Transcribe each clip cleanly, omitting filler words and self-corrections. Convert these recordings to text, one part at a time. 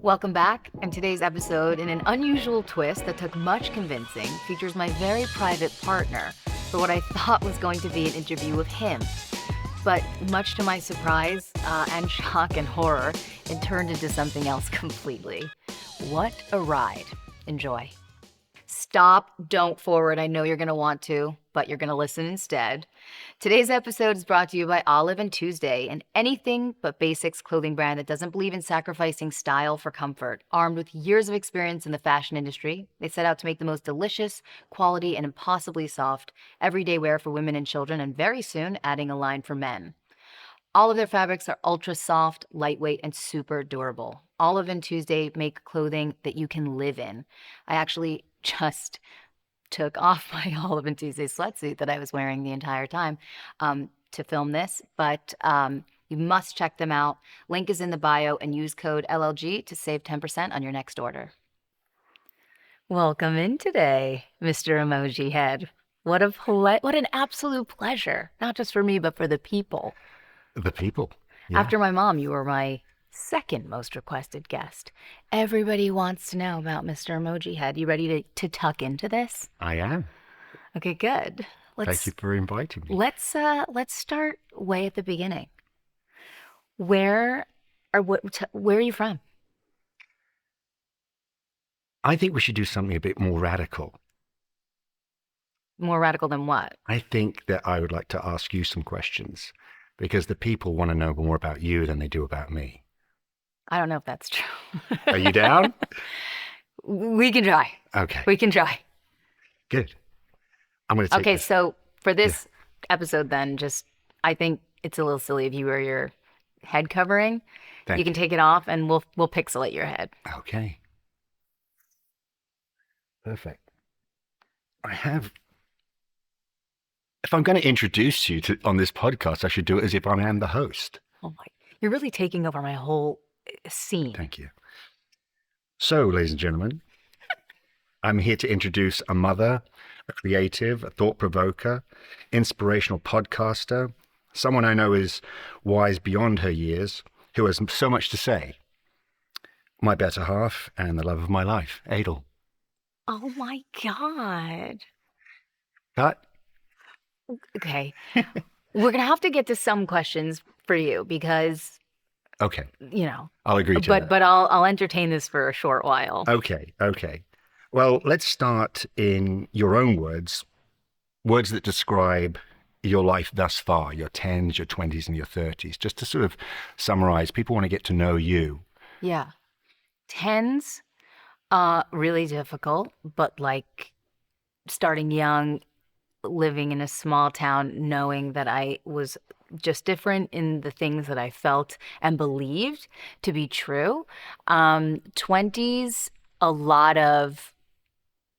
Welcome back, and today's episode, in an unusual twist that took much convincing, features my very private partner for what I thought was going to be an interview with him. But much to my surprise and shock and horror, it turned into something else completely. What a ride. Enjoy. Stop, don't forward. I know you're going to want to, but you're going to listen instead. Today's episode is brought to you by Olive and Tuesday, an anything but basics clothing brand that doesn't believe in sacrificing style for comfort. Armed with years of experience in the fashion industry, they set out to make the most delicious, quality, and impossibly soft everyday wear for women and children, and very soon adding a line for men. All of their fabrics are ultra soft, lightweight, and super durable. Olive and Tuesday make clothing that you can live in. I actually just took off my Olive and Tuesday sweatsuit that I was wearing the entire time to film this, but you must check them out. Link is in the bio, and use code LLG to save 10% on your next order. Welcome in today, Mr. Emoji Head. What an absolute pleasure, not just for me, but for the people. The people. Yeah. After my mom, you were my second most requested guest. Everybody wants to know about Mr. Emoji Head. You ready to tuck into this? I am. Okay, good. Thank you for inviting me. Let's start way at the beginning. Where are you from? I think we should do something a bit more radical. More radical than what? I think that I would like to ask you some questions because the people want to know more about you than they do about me. I don't know if that's true. Are you down? We can try. Okay. We can try. Good. I'm going to take this. So for this episode then, I think it's a little silly if you wear your head covering. You can take it off and we'll pixelate your head. Okay. Perfect. If I'm going to introduce you on this podcast, I should do it as if I am the host. Oh my, you're really taking over my whole scene. Thank you. So, ladies and gentlemen, I'm here to introduce a mother, a creative, a thought provoker, inspirational podcaster, someone I know is wise beyond her years, who has so much to say. My better half and the love of my life, Adel. Oh my God. Cut. Okay. We're going to have to get to some questions for you because, okay, I'll agree to that. But I'll entertain this for a short while. Okay. Well, let's start in your own words that describe your life thus far, your 10s, your 20s, and your 30s, just to sort of summarize. People want to get to know you. Yeah. 10s, really difficult, but like starting young, living in a small town, knowing that I was just different in the things that I felt and believed to be true. 20s, a lot of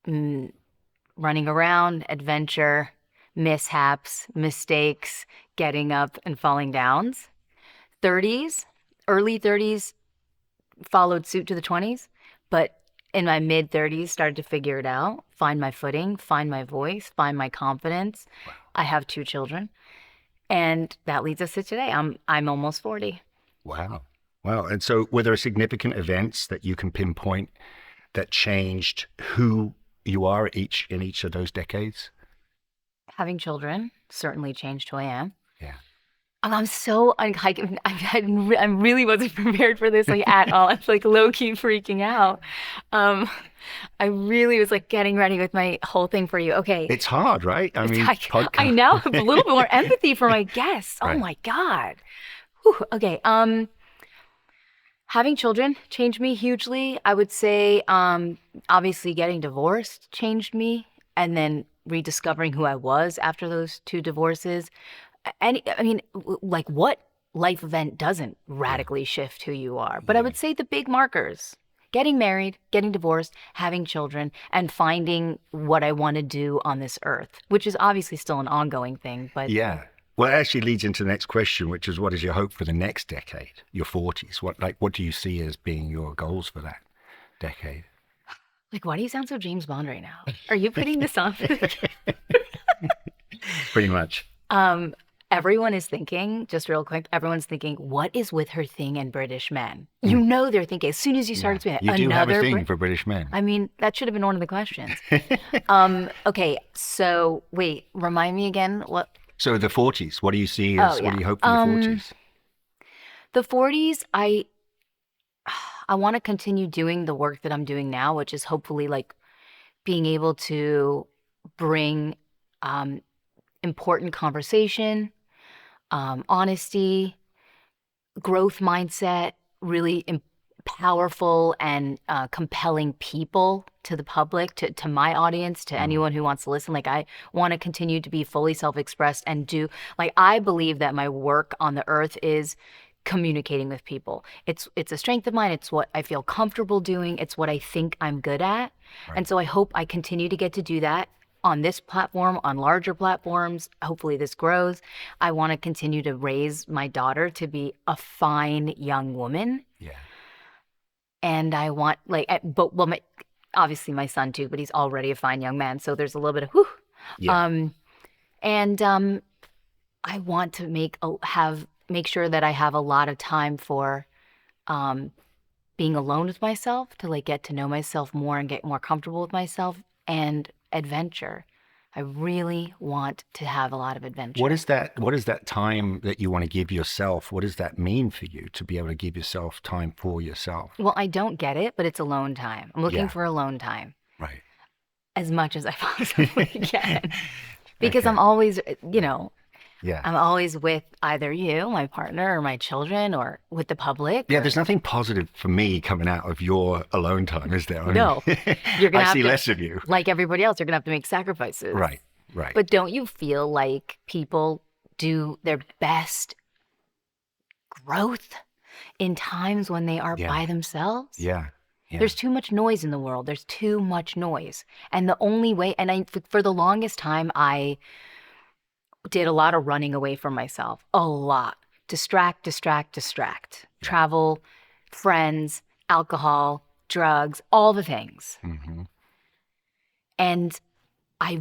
running around, adventure, mishaps, mistakes, getting up and falling downs. 30s, early 30s followed suit to the 20s, but in my mid-30s, started to figure it out, find my footing, find my voice, find my confidence. Wow. I have 2 children, and that leads us to today. I'm almost 40. Wow. And so were there significant events that you can pinpoint that changed who you are in each of those decades? Having children certainly changed who I am. Yeah. I'm so I really wasn't prepared for this at all. I'm low-key freaking out. I really was getting ready with my whole thing for you. Okay. It's hard, right? Podcast. I now have a little bit more empathy for my guests. Right. Oh my God. Whew. Okay. Having children changed me hugely. I would say, obviously getting divorced changed me, and then rediscovering who I was after those 2 divorces. And what life event doesn't radically shift who you are? But I would say the big markers: getting married, getting divorced, having children, and finding what I want to do on this earth, which is obviously still an ongoing thing. But yeah. Well, it actually leads into the next question, which is, what is your hope for the next decade, your 40s? What do you see as being your goals for that decade? Why do you sound so James Bond right now? Are you putting this on? Pretty much. everyone is thinking, just real quick, everyone's thinking, what is with her thing and British men? You know they're thinking, as soon as you started speaking, You do have a another thing for British men. I mean, that should have been one of the questions. Okay, so wait, remind me again what? So the 40s, what do you see Oh, as, what yeah. do you hope for your 40s? The 40s, I want to continue doing the work that I'm doing now, which is hopefully like being able to bring um, important conversation, honesty, growth mindset, really powerful and compelling people to the public, to my audience, to anyone who wants to listen. Like, I want to continue to be fully self-expressed and do, like, I believe that my work on the earth is communicating with people. It's a strength of mine. It's what I feel comfortable doing. It's what I think I'm good at. Right. And so I hope I continue to get to do that on this platform, on larger platforms. Hopefully this grows. I want to continue to raise my daughter to be a fine young woman. Yeah. And I want obviously my son too, but he's already a fine young man. So there's a little bit of whew. Yeah. I want to make sure that I have a lot of time for being alone with myself, to like get to know myself more and get more comfortable with myself, and adventure. I really want to have a lot of adventure. What is that time that you want to give yourself? What does that mean for you to be able to give yourself time for yourself? Well, I don't get it, but it's alone time. I'm looking Yeah. for alone time. Right. As much as I possibly can. Because Okay. I'm always, Yeah. I'm always with either you, my partner, or my children, or with the public. Yeah, there's nothing positive for me coming out of your alone time, is there? I mean, No. You're gonna I have see to, less of you. like everybody else, you're gonna have to make sacrifices. Right, right. But don't you feel like people do their best growth in times when they are Yeah. by themselves? Yeah, yeah. There's too much noise in the world. There's too much noise. And the only way, for the longest time, I did a lot of running away from myself. A lot. Distract. Travel, friends, alcohol, drugs, all the things. Mhm. And I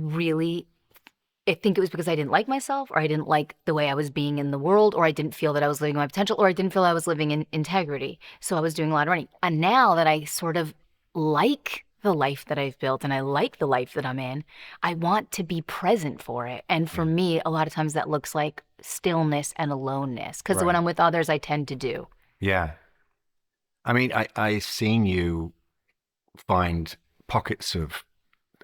think it was because I didn't like myself, or I didn't like the way I was being in the world, or I didn't feel that I was living my potential, or I didn't feel I was living in integrity. So I was doing a lot of running. And now that I sort of like the life that I've built and I like the life that I'm in, I want to be present for it. And for me, a lot of times that looks like stillness and aloneness, because when Right. I'm with others, I tend to do. Yeah. I mean, I've seen you find pockets of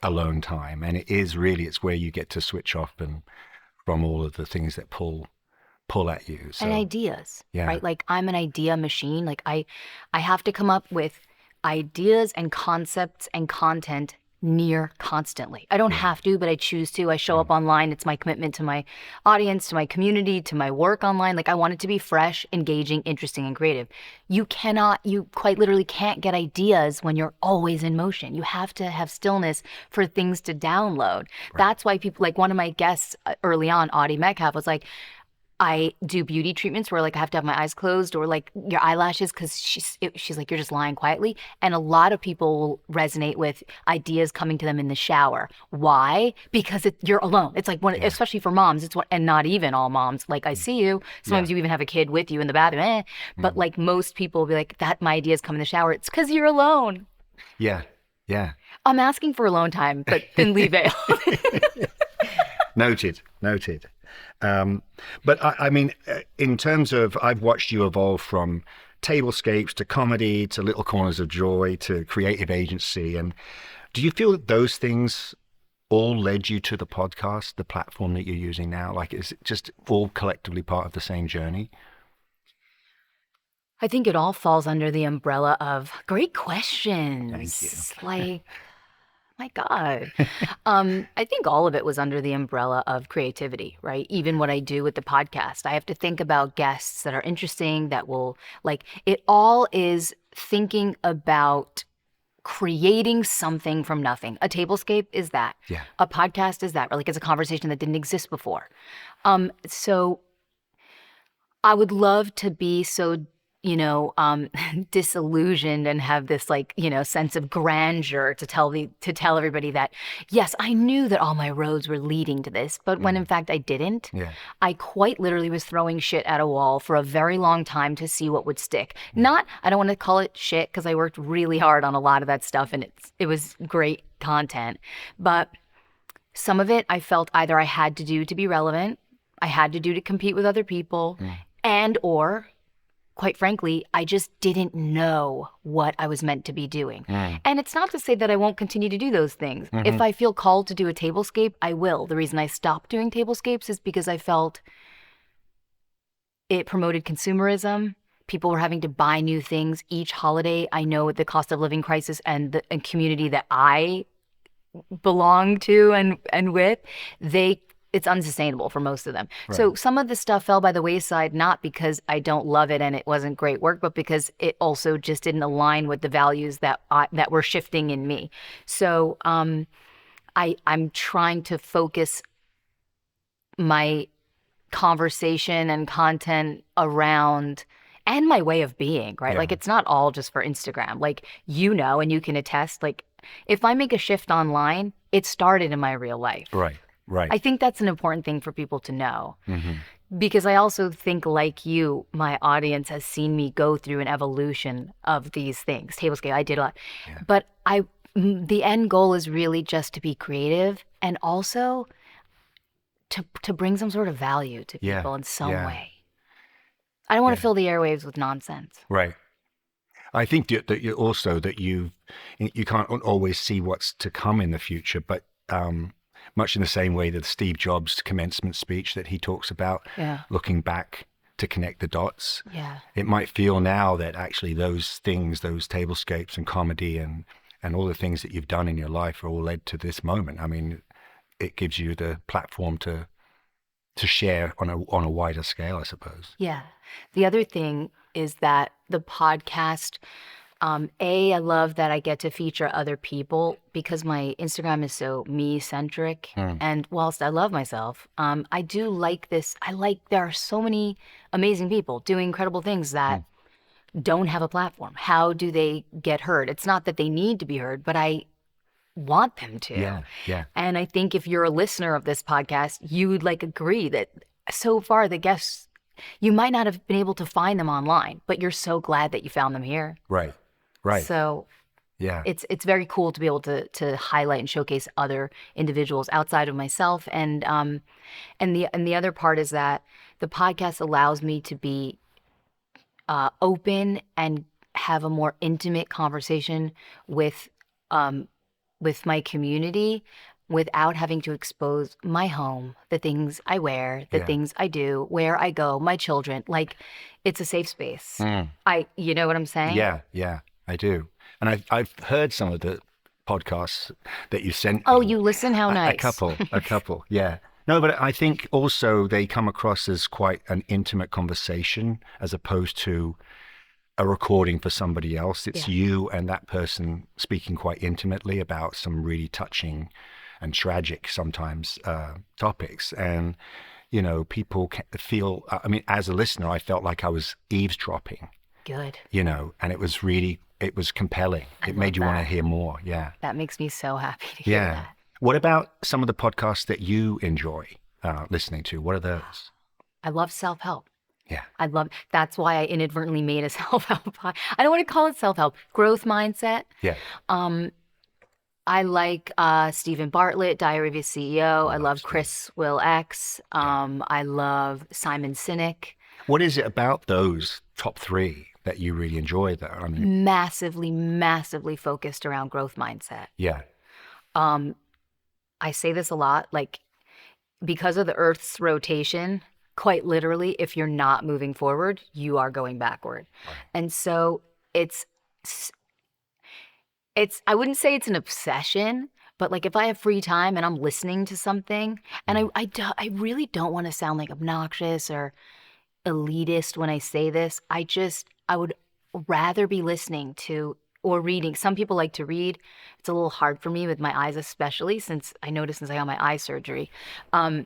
alone time, and it's where you get to switch off and from all of the things that pull at you. So And ideas, yeah. right? Like, I'm an idea machine. Like, I have to come up with ideas and concepts and content near constantly. I don't have to, but I choose to. I show up online. It's my commitment to my audience, to my community, to my work online. Like, I want it to be fresh, engaging, interesting, and creative. You quite literally can't get ideas when you're always in motion. You have to have stillness for things to download. That's why people, like one of my guests early on, Audie Metcalf, was like, I do beauty treatments where like I have to have my eyes closed, or like your eyelashes, because she's like, you're just lying quietly. And a lot of people will resonate with ideas coming to them in the shower. Why? Because you're alone. It's like especially for moms, and not even all moms. Like, I see you. Sometimes you even have a kid with you in the bathroom. But like most people will be like, that my ideas come in the shower. It's because you're alone. Yeah. Yeah. I'm asking for alone time, but thinly veiled. Noted. But I mean, in terms of, I've watched you evolve from tablescapes to comedy to little corners of joy to creative agency. And do you feel that those things all led you to the podcast, the platform that you're using now? Like, is it just all collectively part of the same journey? I think it all falls under the umbrella of great questions. Thank you. Like, my God. I think all of it was under the umbrella of creativity, right? Even what I do with the podcast, I have to think about guests that are interesting, that will, like, it all is thinking about creating something from nothing. A tablescape is that. Yeah. A podcast is that, or like it's a conversation that didn't exist before. So I would love to be so, disillusioned and have this like, sense of grandeur to tell everybody that, yes, I knew that all my roads were leading to this, but when in fact I didn't. Yeah. I quite literally was throwing shit at a wall for a very long time to see what would stick. I don't want to call it shit because I worked really hard on a lot of that stuff and it was great content. But some of it I felt either I had to do to be relevant, I had to do to compete with other people, and or quite frankly, I just didn't know what I was meant to be doing. And it's not to say that I won't continue to do those things. If I feel called to do a tablescape, I will. The reason I stopped doing tablescapes is because I felt it promoted consumerism. People were having to buy new things each holiday. I know the cost of living crisis and the community that I belong to and with, it's unsustainable for most of them. Right. So some of the stuff fell by the wayside, not because I don't love it and it wasn't great work, but because it also just didn't align with the values that were shifting in me. So I'm trying to focus my conversation and content around and my way of being, right? Yeah. Like it's not all just for Instagram. Like, and you can attest, like if I make a shift online, it started in my real life. Right. Right. I think that's an important thing for people to know. Because I also think, like you, my audience has seen me go through an evolution of these things. Tablescape, I did a lot. Yeah. But the end goal is really just to be creative and also to bring some sort of value to people in some way. I don't want to fill the airwaves with nonsense. Right. I think that you can't always see what's to come in the future, but much in the same way that Steve Jobs' commencement speech that he talks about, looking back to connect the dots. Yeah. It might feel now that actually those things, those tablescapes and comedy and all the things that you've done in your life are all led to this moment. I mean, it gives you the platform to share on a wider scale, I suppose. Yeah. The other thing is that the podcast, I love that I get to feature other people because my Instagram is so me-centric. And whilst I love myself, I do like this. There are so many amazing people doing incredible things that don't have a platform. How do they get heard? It's not that they need to be heard, but I want them to. Yeah. And I think if you're a listener of this podcast, you would agree that so far the guests, you might not have been able to find them online, but you're so glad that you found them here. Right. So it's very cool to be able to highlight and showcase other individuals outside of myself. And the other part is that the podcast allows me to be open and have a more intimate conversation with my community without having to expose my home, the things I wear, the things I do, where I go, my children. Like, it's a safe space. You know what I'm saying? Yeah, I do. And I've heard some of the podcasts that you sent. Oh, you listen? How nice. A couple, yeah. No, but I think also they come across as quite an intimate conversation as opposed to a recording for somebody else. It's you and that person speaking quite intimately about some really touching and tragic sometimes topics. And, people feel, as a listener, I felt like I was eavesdropping. Good. And it was compelling. It made you want to hear more. Yeah. That makes me so happy to hear that. What about some of the podcasts that you enjoy listening to? What are those? I love self-help. Yeah. That's why I inadvertently made a self-help. I don't want to call it self-help. Growth mindset. Yeah. I like Stephen Bartlett, Diary of a CEO. I love Chris Will X. I love Simon Sinek. What is it about those top three that you really enjoy though? Massively, massively focused around growth mindset. Yeah. I say this a lot, because of the Earth's rotation, quite literally, if you're not moving forward, you are going backward. Right. And so it's I wouldn't say it's an obsession, but if I have free time and I'm listening to something, and I really don't want to sound obnoxious or elitist when I say this, I would rather be listening to or reading. Some people like to read. It's a little hard for me with my eyes, especially since I got my eye surgery. So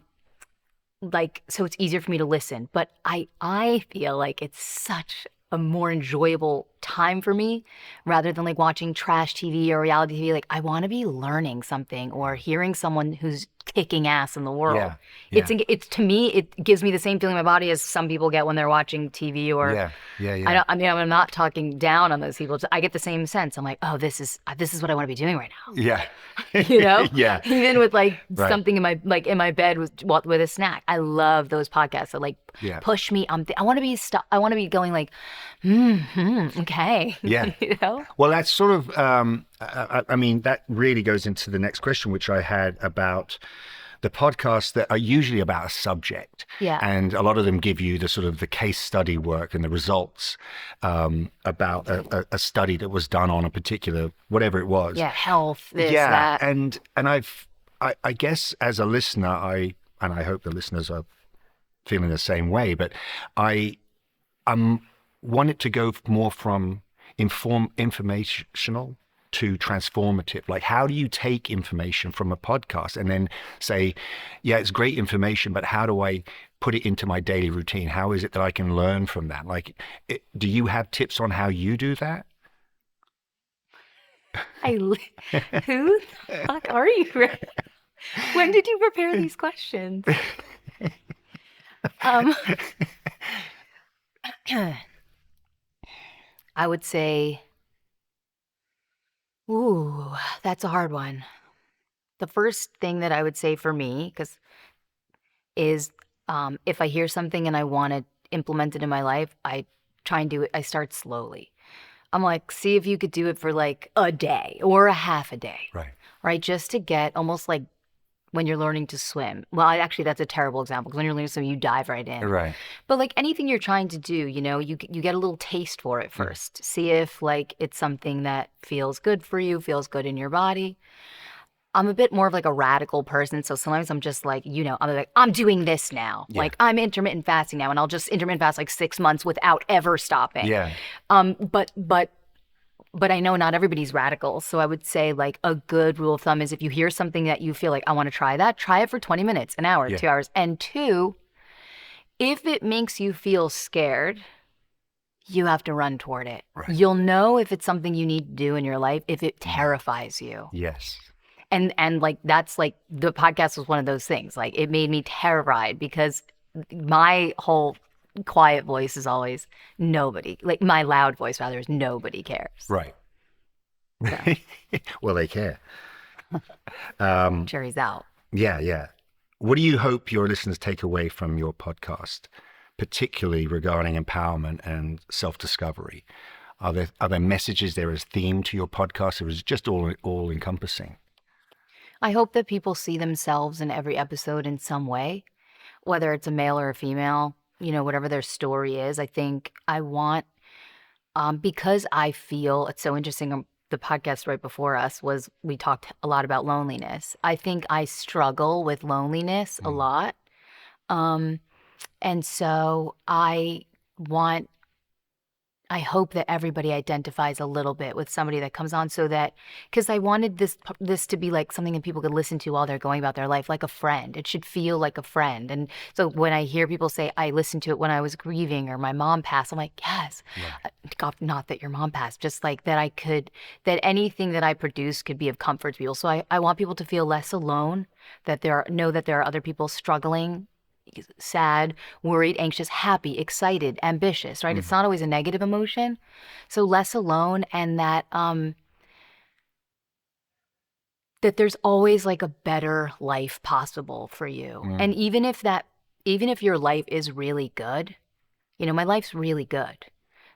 it's easier for me to listen, but I feel like it's such a more enjoyable time for me rather than like watching trash TV or reality TV. Like I want to be learning something or hearing someone who's kicking ass in the world. Yeah. Yeah. It's to me, it gives me the same feeling in my body as some people get when they're watching TV or Yeah. Yeah. Yeah. I mean, I'm not talking down on those people. I get the same sense. I'm like, oh, this is what I want to be doing right now. Yeah. You know, Yeah. even with like Right. something in my bed with a snack. I love those podcasts that like Yeah. push me. I want to be I want to be going like, okay. Yeah. You know. Well, that's sort of, I mean, that really goes into the next question, which I had about the podcasts that are usually about a subject. Yeah. And a lot of them give you the sort of the case study work and the results about a study that was done on a particular, whatever it was. Yeah. Health. This, Yeah. that. And I guess as a listener, and I hope the listeners are feeling the same way, but I want it to go more from informational to transformative. Like, how do you take information from a podcast and then say, yeah, it's great information, but how do I put it into my daily routine? How is it that I can learn from that? Like, do you have tips on how you do that? Who the fuck are you? When did you prepare these questions? I would say, ooh, that's a hard one. The first thing that I would say for me, is if I hear something and I want to implement it in my life, I try and do it. I start slowly. I'm like, see if you could do it for like a day or a half a day, Right. right? Just to get almost like when you're learning to swim. Well, actually, that's a terrible example because when you're learning to swim, you dive right in. Right. But like anything you're trying to do, you know, you get a little taste for it first. See if like it's something that feels good for you, feels good in your body. I'm a bit more of like a radical person, so sometimes I'm just like, you know, I'm like, I'm doing this now. Yeah. Like I'm intermittent fasting now, and I'll just intermittent fast like 6 months without ever stopping. Yeah. But I know not everybody's radical, so I would say like a good rule of thumb is if you hear something that you feel like I want to try that, try it for 20 minutes, an hour, Yeah. 2 hours, and two, if it makes you feel scared, you have to run toward it. Right. You'll know if it's something you need to do in your life if it terrifies you. Yes. And like that's like the podcast was one of those things. Like it made me terrified because my whole quiet voice is always nobody. Like my loud voice rather is nobody cares. Right. So. Well, they care. Jury's out. Yeah, yeah. What do you hope your listeners take away from your podcast, particularly regarding empowerment and self-discovery? Are there messages there as theme to your podcast, or is it just all encompassing? I hope that people see themselves in every episode in some way, whether it's a male or a female, you know, whatever their story is. I think I want, because I feel it's so interesting. The podcast right before us we talked a lot about loneliness. I think I struggle with loneliness a lot. And so I hope that everybody identifies a little bit with somebody that comes on so that, because I wanted this to be like something that people could listen to while they're going about their life, like a friend. It should feel like a friend. And so when I hear people say, I listened to it when I was grieving or my mom passed, I'm like, yes, God, not that your mom passed, just like that that anything that I produce could be of comfort to people. So I want people to feel less alone, know that there are other people struggling, sad, worried, anxious, happy, excited, ambitious, right? It's not always a negative emotion. So less alone, and that that there's always like a better life possible for you. And even if your life is really good, you know, my life's really good,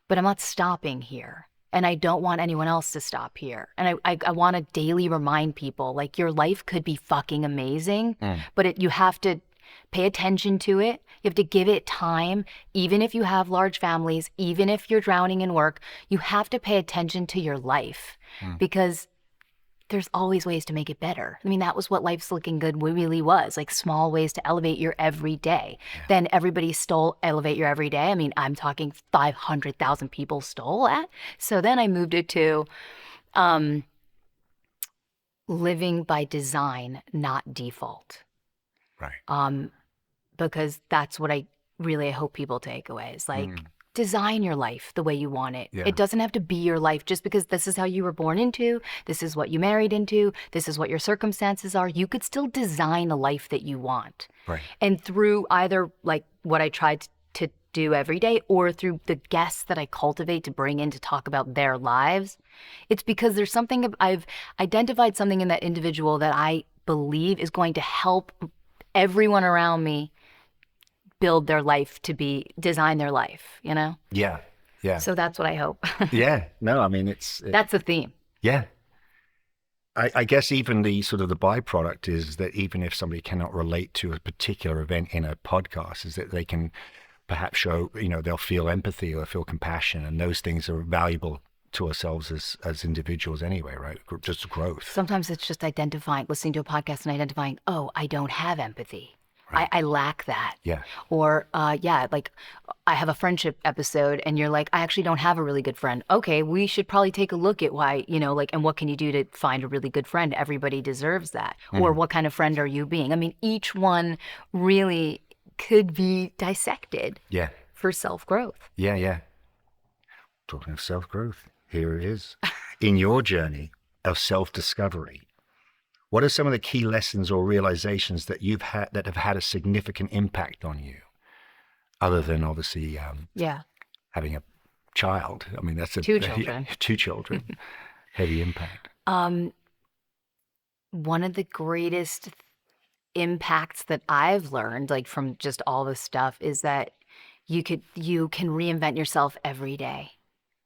but I'm not stopping here. And I don't want anyone else to stop here. And I want to daily remind people, like, your life could be fucking amazing, but you have to pay attention to it. You have to give it time. Even if you have large families, even if you're drowning in work, you have to pay attention to your life because there's always ways to make it better. I mean, that was what Life's Looking Good really was, like small ways to elevate your everyday. Then everybody stole Elevate Your Everyday. I mean, I'm talking 500,000 people stole that. So then I moved it to living by design, not default. Right. Because that's what I hope people take away is like, design your life the way you want it. Yeah. It doesn't have to be your life just because this is how you were born into, this is what you married into, this is what your circumstances are. You could still design a life that you want. Right. And through either like what I tried to do every day or through the guests that I cultivate to bring in to talk about their lives, it's because there's something, I've identified something in that individual that I believe is going to help everyone around me build their life to be, design their life, you know? Yeah. Yeah. So that's what I hope. Yeah. No, I mean, That's the theme. yeah. I guess even the sort of the byproduct is that even if somebody cannot relate to a particular event in a podcast, is that they can perhaps show, they'll feel empathy or feel compassion, and those things are valuable to ourselves as individuals anyway, right? Just growth. Sometimes it's just listening to a podcast and identifying, oh, I don't have empathy. Right. I lack that. Yeah. Or, like I have a friendship episode and you're like, I actually don't have a really good friend. Okay, we should probably take a look at why, and what can you do to find a really good friend? Everybody deserves that. Or what kind of friend are you being? I mean, each one really could be dissected for self-growth. Yeah, yeah. Talking of self-growth, here it is. In your journey of self-discovery, what are some of the key lessons or realizations that you've had that have had a significant impact on you, other than obviously having a child? I mean, that's two children. Two children, heavy impact. One of the greatest impacts that I've learned, like from just all this stuff, is that you can reinvent yourself every day.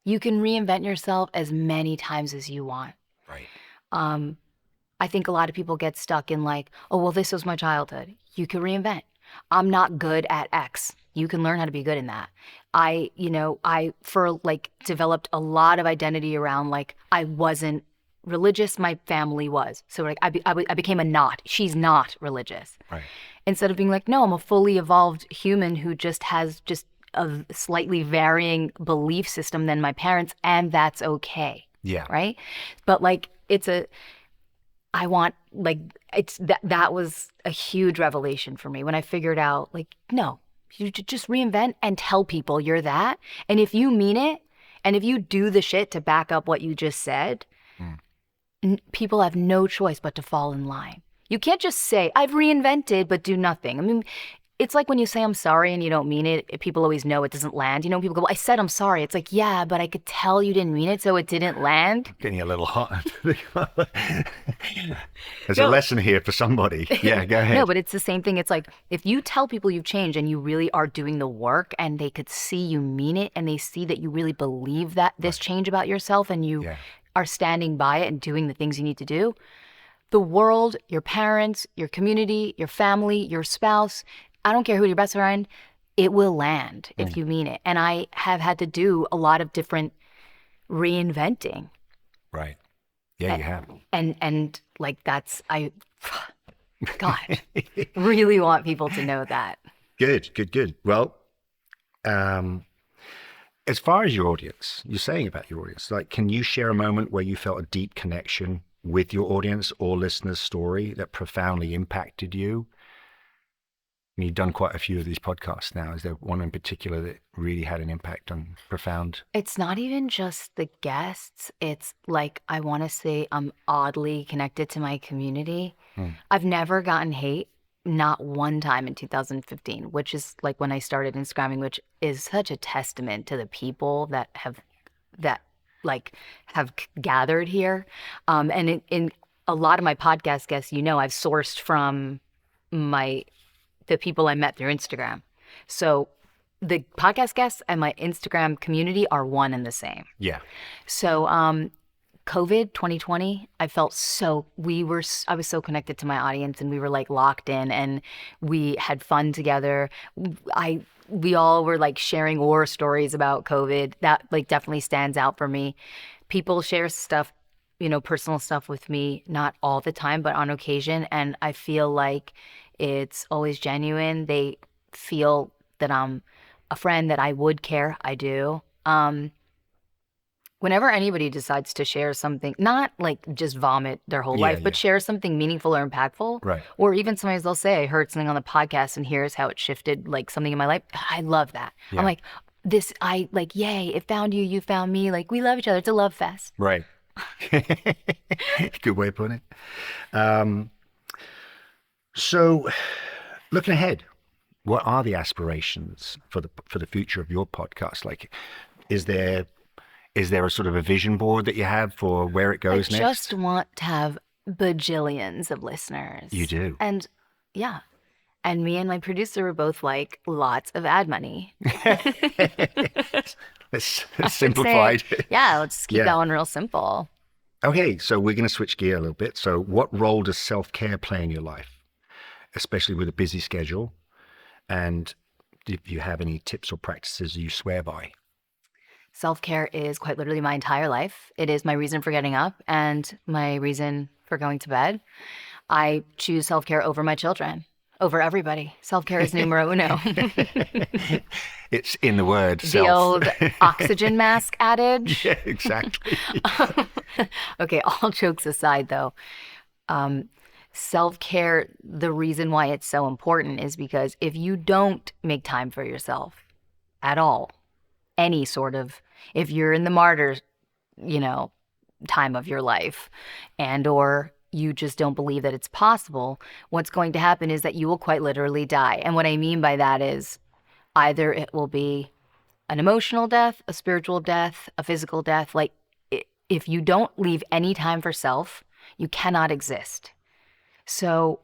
You can reinvent yourself as many times as you want. Right. I think a lot of people get stuck in like, oh, well, this was my childhood. You can reinvent. I'm not good at X. You can learn how to be good in that. I developed a lot of identity around like, I wasn't religious, my family was. So like I became a not. She's not religious. Right. Instead of being like, no, I'm a fully evolved human who just has just a slightly varying belief system than my parents, and that's okay. Yeah. Right? But like that was a huge revelation for me when I figured out like, no, you just reinvent and tell people you're that. And if you mean it, and if you do the shit to back up what you just said, people have no choice but to fall in line. You can't just say, I've reinvented, but do nothing. I mean, it's like when you say I'm sorry and you don't mean it, people always know it doesn't land. People go, well, I said I'm sorry. It's like, yeah, but I could tell you didn't mean it, so it didn't land. Getting a little hot. There's a lesson here for somebody. Yeah, go ahead. No, but it's the same thing. It's like, if you tell people you've changed and you really are doing the work and they could see you mean it and they see that you really believe that this change about yourself and you are standing by it and doing the things you need to do, the world, your parents, your community, your family, your spouse, I don't care who your best friend, it will land if you mean it. And I have had to do a lot of different reinventing. Right. Yeah, you have. And like God, really want people to know that. Good. Well, as far as your audience, you're saying about your audience, like, can you share a moment where you felt a deep connection with your audience or listener's story that profoundly impacted you? And you've done quite a few of these podcasts now. Is there one in particular that really had an impact on profound? It's not even just the guests. It's like, I want to say I'm oddly connected to my community. I've never gotten hate, not one time in 2015, which is like when I started Instagramming, which is such a testament to the people that have gathered here. And in a lot of my podcast guests, I've sourced from the people I met through Instagram. So the podcast guests and my Instagram community are one and the same. Yeah. So COVID 2020, I was so connected to my audience and we were like locked in and we had fun together. We all were like sharing war stories about COVID. That like definitely stands out for me. People share stuff, personal stuff with me, not all the time, but on occasion. And I feel like it's always genuine. They feel that I'm a friend, that I would care. I do. Whenever anybody decides to share something, not like just vomit their whole life, but share something meaningful or impactful, right? Or even sometimes they'll say, I heard something on the podcast and here's how it shifted like something in my life. I love that. I'm like, yay, it found you, you found me. Like, we love each other. It's a love fest. Right. Good way of putting it. So, looking ahead, what are the aspirations for the future of your podcast? Like, is there a sort of a vision board that you have for where it goes I just next? want to have bajillions of listeners. You do. And yeah. And me and my producer were both like, lots of ad money. Let's I would say, simplify it. yeah, let's keep Yeah. going real simple. Okay, so we're going to switch gear a little bit. So, what role does self-care play in your life, especially with a busy schedule? And if you have any tips or practices you swear by? Self-care is quite literally my entire life. It is my reason for getting up and my reason for going to bed. I choose self-care over my children, over everybody. Self-care is numero uno. It's in the word The self. old oxygen mask adage. Yeah, exactly. Okay, all jokes aside though, self-care, the reason why it's so important is because if you don't make time for yourself at all, any sort of, if you're in the martyr, time of your life, and or you just don't believe that it's possible, what's going to happen is that you will quite literally die. And what I mean by that is either it will be an emotional death, a spiritual death, a physical death. Like, if you don't leave any time for self, you cannot exist. So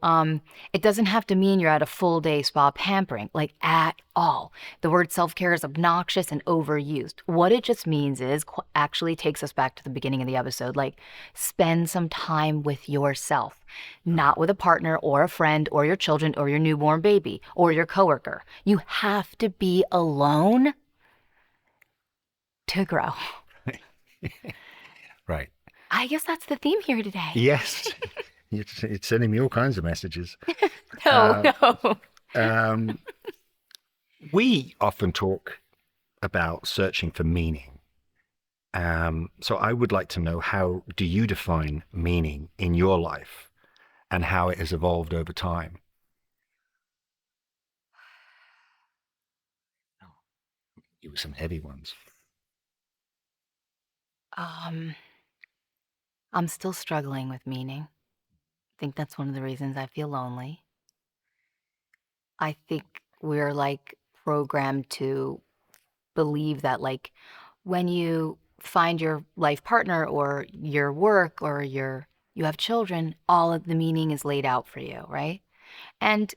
it doesn't have to mean you're at a full day spa pampering, like at all. The word self-care is obnoxious and overused. What it just means is, actually takes us back to the beginning of the episode, like spend some time with yourself, not with a partner or a friend or your children or your newborn baby or your coworker. You have to be alone to grow. Right. I guess that's the theme here today. Yes. It's sending me all kinds of messages. No. We often talk about searching for meaning. So I would like to know, how do you define meaning in your life and how it has evolved over time? You were some heavy ones. I'm still struggling with meaning. I think that's one of the reasons I feel lonely. I think we're like programmed to believe that, like, when you find your life partner or your work or you have children, all of the meaning is laid out for you, right? And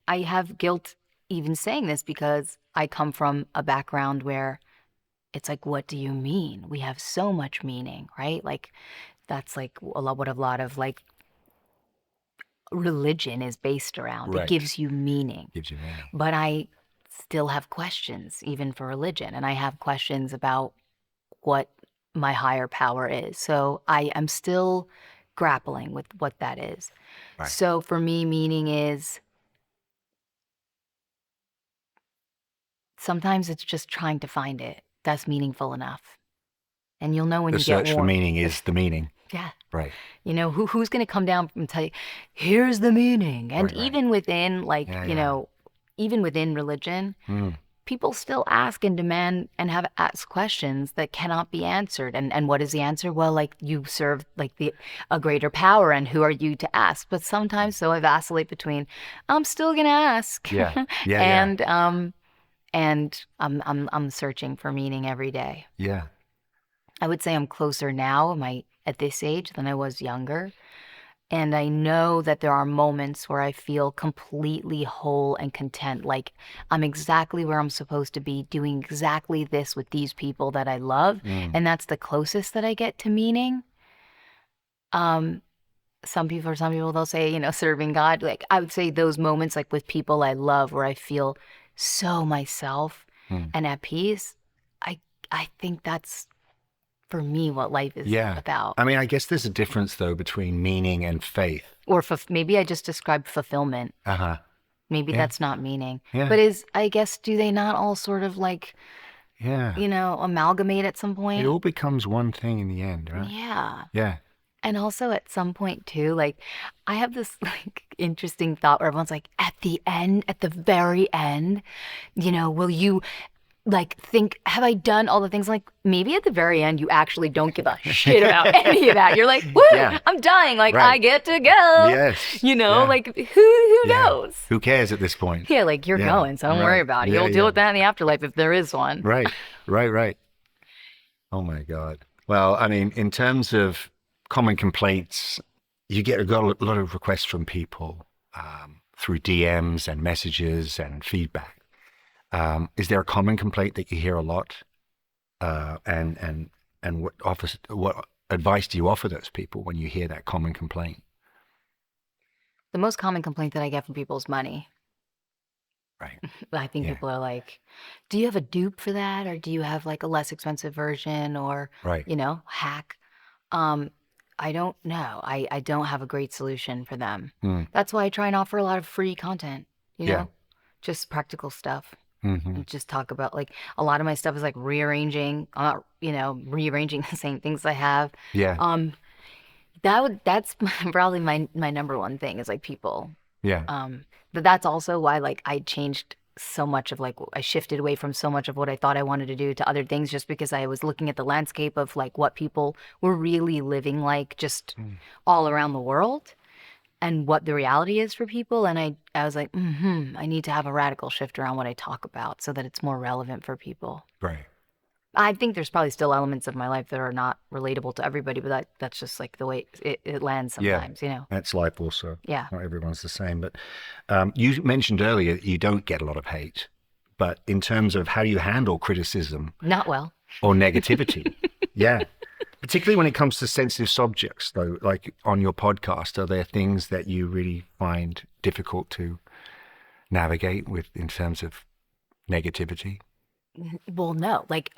I have guilt even saying this because I come from a background where it's like, what do you mean? We have so much meaning, right? Like, that's like what a lot of like religion is based around. It Right. gives you meaning. Gives you meaning. But I still have questions, even for religion, and I have questions about what my higher power is. So I am still grappling with what that is. Right. So for me, meaning is sometimes it's just trying to find it that's meaningful enough. And you'll know when The you get search for warm. meaning is the meaning. Yeah. Right. Who's going to come down and tell you, here's the meaning? And Right, right. even within, like, Yeah. even within religion, Mm. people still ask and demand and have asked questions that cannot be answered. And what is the answer? Well, like, you serve like a greater power, and who are you to ask? But sometimes, so I vacillate between, I'm still gonna ask. Yeah. Yeah. and I'm searching for meaning every day. Yeah. I would say I'm closer now at this age than I was younger. And I know that there are moments where I feel completely whole and content, like I'm exactly where I'm supposed to be, doing exactly this with these people that I love. Mm. And that's the closest that I get to meaning. Some people, they'll say, serving God. Like, I would say those moments, like with people I love, where I feel so myself Mm. and at peace. I think that's, for me, what life is Yeah. about. I mean, I guess there's a difference though between meaning and faith. Or maybe I just described fulfillment. Uh-huh. Maybe Yeah. that's not meaning. Yeah. But I guess, do they not all sort of like, Yeah. amalgamate at some point? It all becomes one thing in the end, right? Yeah. Yeah. And also at some point too, like, I have this like interesting thought where everyone's like, at the very end, will you like think, have I done all the things? Like maybe at the very end, you actually don't give a shit about any of that. You're like, woo, Yeah. I'm dying. Like Right. I get to go. Yes. You know, Yeah. like who Yeah. knows? Who cares at this point? Yeah, like you're Yeah. going, so don't worry Right. about it. Yeah, You'll deal yeah. with that in the afterlife if there is one. Right. Right. Oh my God. Well, I mean, in terms of common complaints, you get a lot of requests from people through DMs and messages and feedback. Is there a common complaint that you hear a lot? And what advice do you offer those people when you hear that common complaint? The most common complaint that I get from people is money. Right. I think Yeah. people are like, do you have a dupe for that? Or do you have like a less expensive version or, Right. hack? I don't know. I don't have a great solution for them. Mm. That's why I try and offer a lot of free content, Yeah. just practical stuff. Mm-hmm. And just talk about like a lot of my stuff is like rearranging. I'm not, rearranging the same things I have. Yeah. That's probably my number one thing is like people. Yeah. But that's also why like I changed so much of like I shifted away from so much of what I thought I wanted to do to other things just because I was looking at the landscape of like what people were really living like just all around the world and what the reality is for people. And I was like, I need to have a radical shift around what I talk about so that it's more relevant for people. Right. I think there's probably still elements of my life that are not relatable to everybody, but that's just like the way it lands sometimes, That's life also. Yeah. Not everyone's the same. But you mentioned earlier you don't get a lot of hate. But in terms of how you handle criticism Not well. or negativity, yeah, particularly when it comes to sensitive subjects, though, like on your podcast, are there things that you really find difficult to navigate with in terms of negativity? Well, no. Like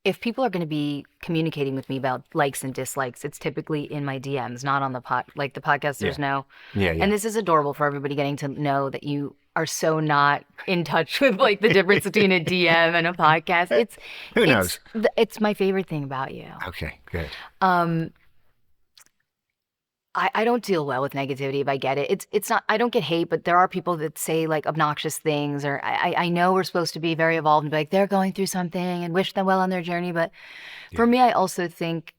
if people are going to be communicating with me about likes and dislikes, it's typically in my DMs, not on the like the podcast. There's no. Yeah. And this is adorable for everybody getting to know that you are so not in touch with like the difference between a DM and a podcast. Who knows? It's my favorite thing about you. Okay, good. I don't deal well with negativity if I get it. It's not, I don't get hate, but there are people that say like obnoxious things, or I know we're supposed to be very evolved and be like, they're going through something and wish them well on their journey. But for me, I also think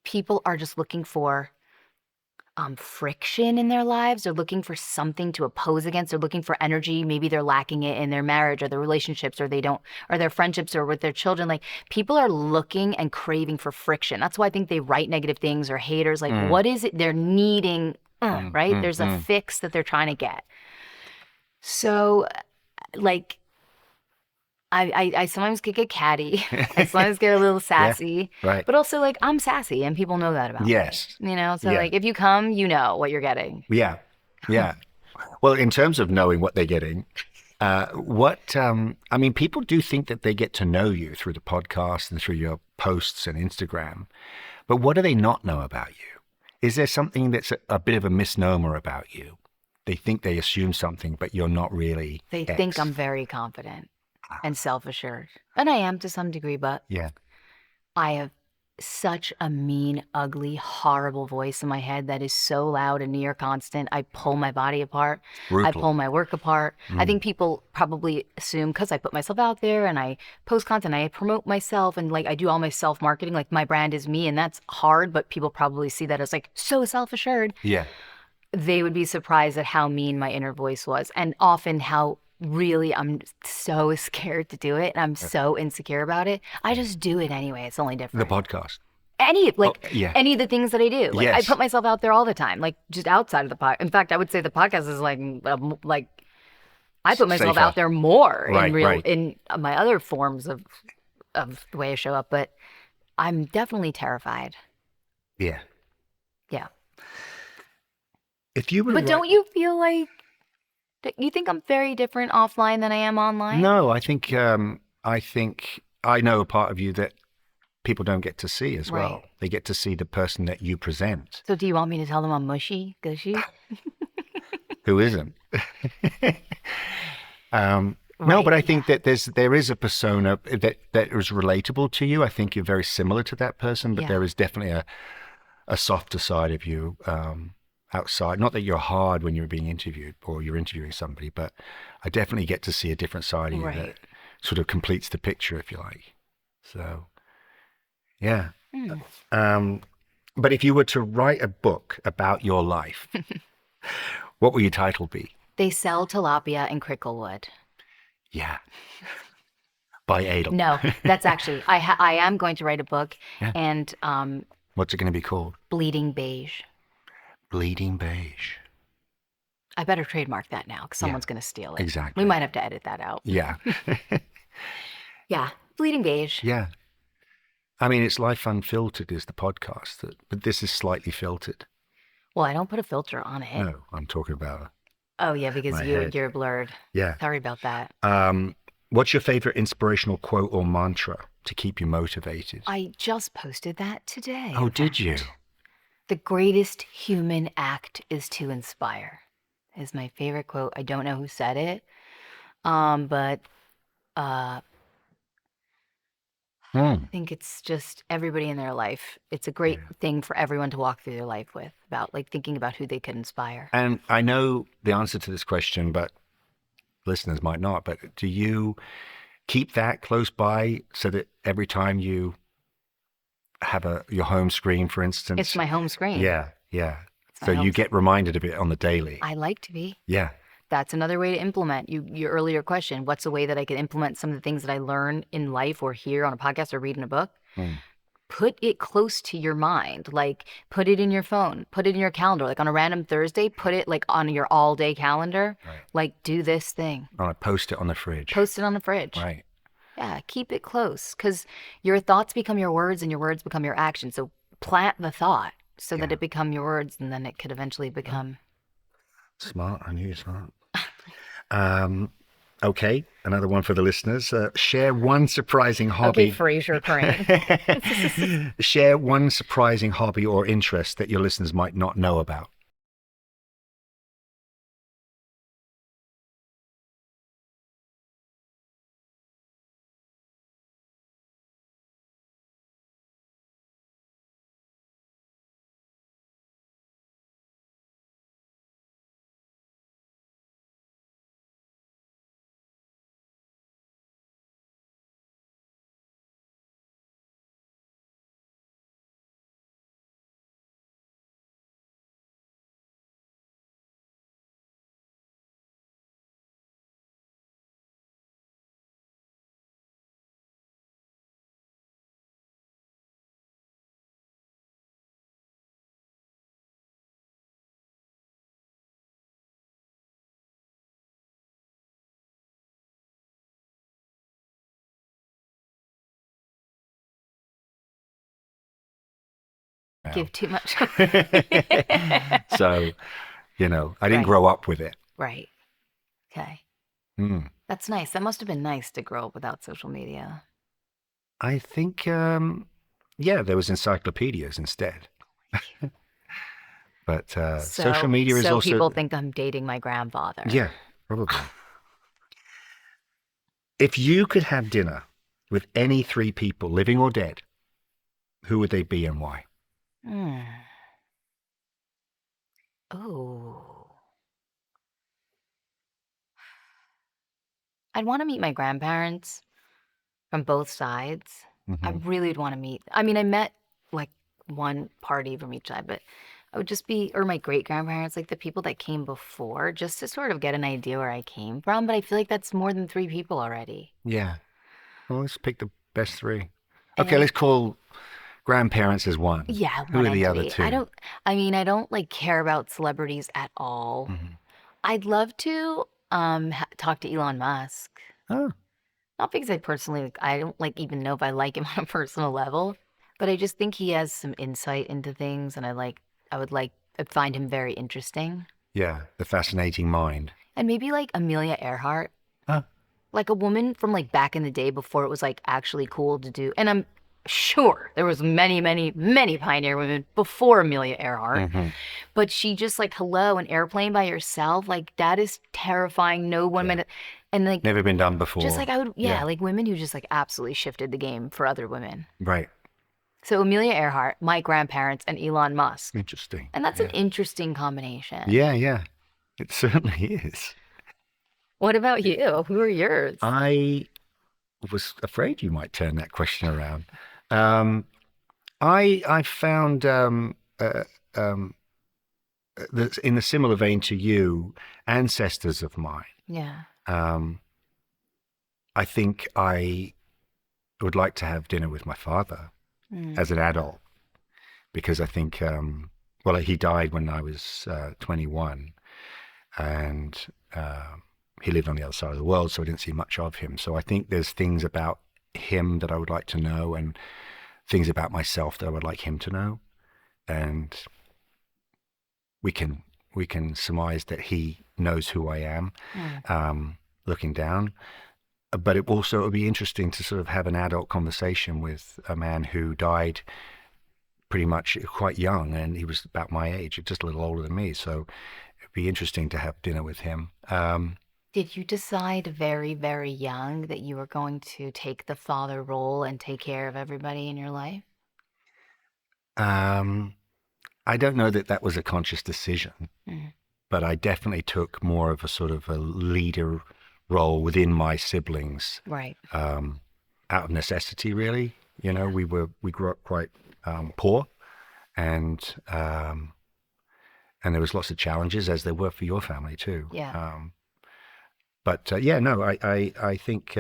people are just looking for friction in their lives. They're looking for something to oppose against. They're looking for energy. Maybe they're lacking it in their marriage or their relationships or their friendships or with their children. Like people are looking and craving for friction. That's why I think they write negative things or haters. Like what is it they're needing, right? There's a fix that they're trying to get. So like, I sometimes could get catty. I sometimes get a little sassy. Right. But also, like, I'm sassy, and people know that about me. Yes. So, like, if you come, you know what you're getting. Yeah. Well, in terms of knowing what they're getting, people do think that they get to know you through the podcast and through your posts and Instagram, but what do they not know about you? Is there something that's a bit of a misnomer about you? They think they assume something, but you're not really. They think I'm very confident and self-assured. And I am to some degree, but I have such a mean, ugly, horrible voice in my head that is so loud and near constant. I pull my body apart. Brutal. I pull my work apart. I think people probably assume because I put myself out there and I post content, I promote myself and like I do all my self-marketing, like my brand is me, and that's hard, but people probably see that as like so self-assured. Yeah. They would be surprised at how mean my inner voice was, and often how really I'm so scared to do it and I'm so insecure about it. I just do it anyway. It's only different. The podcast. Any of the things that I do. Like I put myself out there all the time, like just outside of the podcast. In fact, I would say the podcast is like I put myself out there more in my other forms of the way I show up, but I'm definitely terrified. Yeah. Yeah. If you were, but don't you feel like you think I'm very different offline than I am online? No, I think I know a part of you that people don't get to see as well. They get to see the person that you present. So do you want me to tell them I'm mushy, gushy? Who isn't? No, but I think that there is a persona that is relatable to you. I think you're very similar to that person, but there is definitely a softer side of you outside. Not that you're hard when you're being interviewed or you're interviewing somebody, but I definitely get to see a different side of you sort of completes the picture, if you like. So, yeah. Hmm. But if you were to write a book about your life, what will your title be? They sell tilapia in Cricklewood. Yeah, by Adel. No, that's actually I am going to write a book, Yeah. and What's it going to be called? Bleeding Beige. Bleeding Beige. I better trademark that now because Yeah, someone's going to steal it. exactly. We might have to edit that out. Yeah. Yeah, Bleeding Beige. Yeah. I mean, it's Life Unfiltered is the podcast, but this is slightly filtered. Well, I don't put a filter on it. No, I'm talking about Oh yeah, because my head. you're blurred. Yeah. Sorry about that. What's your favorite inspirational quote or mantra to keep you motivated? I just posted that today. Oh, in did you? fact. The greatest human act is to inspire is my favorite quote. I don't know who said it. But I think it's just everybody in their life. It's a great thing for everyone to walk through their life with, about like thinking about who they could inspire. And I know the answer to this question, but listeners might not. But do you keep that close by so that every time you have your home screen, for instance? It's my home screen. Yeah, yeah. It's my So home you get reminded of it on the daily. I like to be. Yeah. That's another way to implement your earlier question. What's a way that I could implement some of the things that I learn in life or hear on a podcast or read in a book? Put it close to your mind. Like put it in your phone, put it in your calendar. Like on a random Thursday, put it like on your all day calendar. Right. Like do this thing. Or I post it on the fridge. Post it on the fridge. Right. Yeah, keep it close because your thoughts become your words and your words become your actions. So plant the thought so that it become your words, and then it could eventually become. Smart. I knew you're smart. Okay, another one for the listeners. Share one surprising hobby. Okay, Frasier Crane. Share one surprising hobby or interest that your listeners might not know about. Give too much. So, I didn't Right. grow up with it. Right. Okay. Mm. That's nice. That must have been nice to grow up without social media. I think, there was encyclopedias instead. But social media is so also... people think I'm dating my grandfather. Yeah, probably. If you could have dinner with any three people, living or dead, who would they be and why? Oh. I'd want to meet my grandparents from both sides. I really would want to meet. I mean, I met like one party from each side, but I would just be, or my great grandparents, like the people that came before, just to sort of get an idea where I came from. But I feel like that's more than three people already. Yeah. Well, let's pick the best three. Okay, let's call grandparents as one. Yeah, Who one are the other entity. two? I don't like care about celebrities at all. I'd love to talk to Elon Musk. Oh, Not because I don't like even know if I like him on a personal level, but I just think he has some insight into things, and I'd find him very interesting. yeah, the fascinating mind. And maybe like Amelia Earhart, Oh, like a woman from like back in the day before it was like actually cool to do. And I'm sure there was many, many, many pioneer women before Amelia Earhart, but she just like, hello, an airplane by yourself, like that is terrifying. No woman, and like never been done before. just like like women who just like absolutely shifted the game for other women. Right. So Amelia Earhart, my grandparents, and Elon Musk. Interesting. And that's an interesting combination. Yeah, yeah. It certainly is. What about you? Who are yours? I was afraid you might turn that question around. Um, I found um, that in a similar vein to you, ancestors of mine. Yeah. Um, I think I would like to have dinner with my father Mm. as an adult because I think, well, he died when I was 21, and he lived on the other side of the world, so I didn't see much of him. So I think there's things about him that I would like to know, and things about myself that I would like him to know, and we can surmise that he knows who I am, Mm. looking down. But it also would be interesting to sort of have an adult conversation with a man who died pretty much quite young, and he was about my age, just a little older than me. So it'd be interesting to have dinner with him. Did you decide very, very young that you were going to take the father role and take care of everybody in your life? Um, I don't know that that was a conscious decision, Mm. but I definitely took more of a sort of a leader role within my siblings, Right. out of necessity, really. You know, Yeah. we grew up quite poor, and and there was lots of challenges, as there were for your family too. Yeah. But yeah, no, I think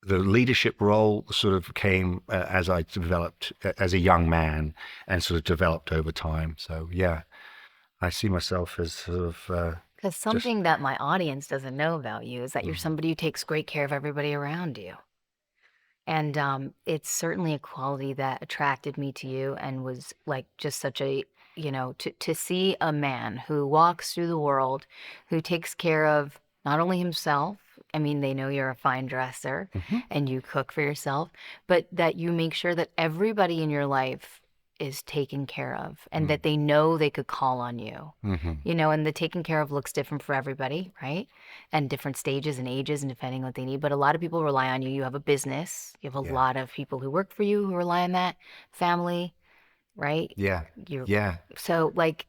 the leadership role sort of came as I developed as a young man, and sort of developed over time. So yeah, I see myself as sort of Because just. something that my audience doesn't know about you is that you're Mm, somebody who takes great care of everybody around you. And it's certainly a quality that attracted me to you and was like just such a, to see a man who walks through the world, who takes care of not only himself, I mean, they know you're a fine dresser mhm, and you cook for yourself, but that you make sure that everybody in your life is taken care of and mm, that they know they could call on you. mhm. And the taken care of looks different for everybody, right? And different stages and ages and depending on what they need. But a lot of people rely on you. You have a business. You have a Yeah, lot of people who work for you who rely on that. Family, right? yeah, You're yeah. so like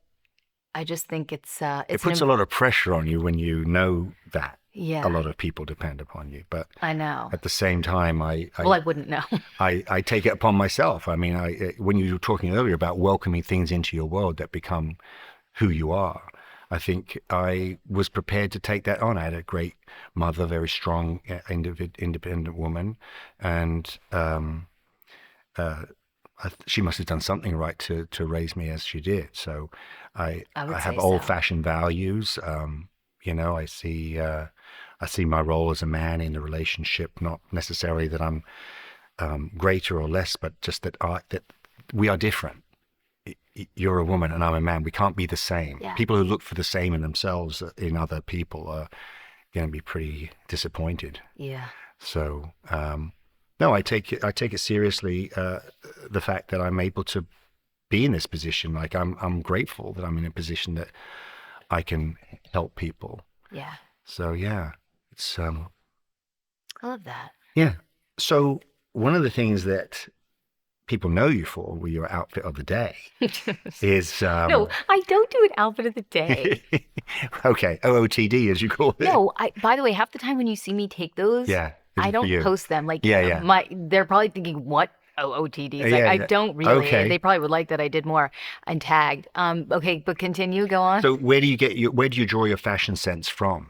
I just think it's It it's puts a lot of pressure on you when you know that a yeah, lot of people depend upon you. But I know. at the same time, Well, I wouldn't know. I take it upon myself. I mean, when you were talking earlier about welcoming things into your world that become who you are, I think I was prepared to take that on. I had a great mother, very strong, independent woman, and uh, she must have done something right to raise me as she did. So I I would have say so. old-fashioned values. You know, I see my role as a man in the relationship, not necessarily that I'm greater or less, but just that we are different. You're a woman and I'm a man. We can't be the same. Yeah. People who look for the same in themselves in other people are going to be pretty disappointed. Yeah. So no, I take it seriously. The fact that I'm able to be in this position, like I'm grateful that I'm in a position that I can help people. Yeah. So yeah, it's I love that. yeah. So one of the things that people know you for, with your outfit of the day, is No, I don't do an outfit of the day. okay, OOTD as you call it. No, by the way, half the time when you see me take those, Yeah, this I is for don't you. post them. Like Yeah, yeah, they're probably thinking, what OOTDs? Like yeah, I yeah. don't really. They Okay. probably would like that I did more and tagged. Okay, but continue, go on. So where do you draw your fashion sense from?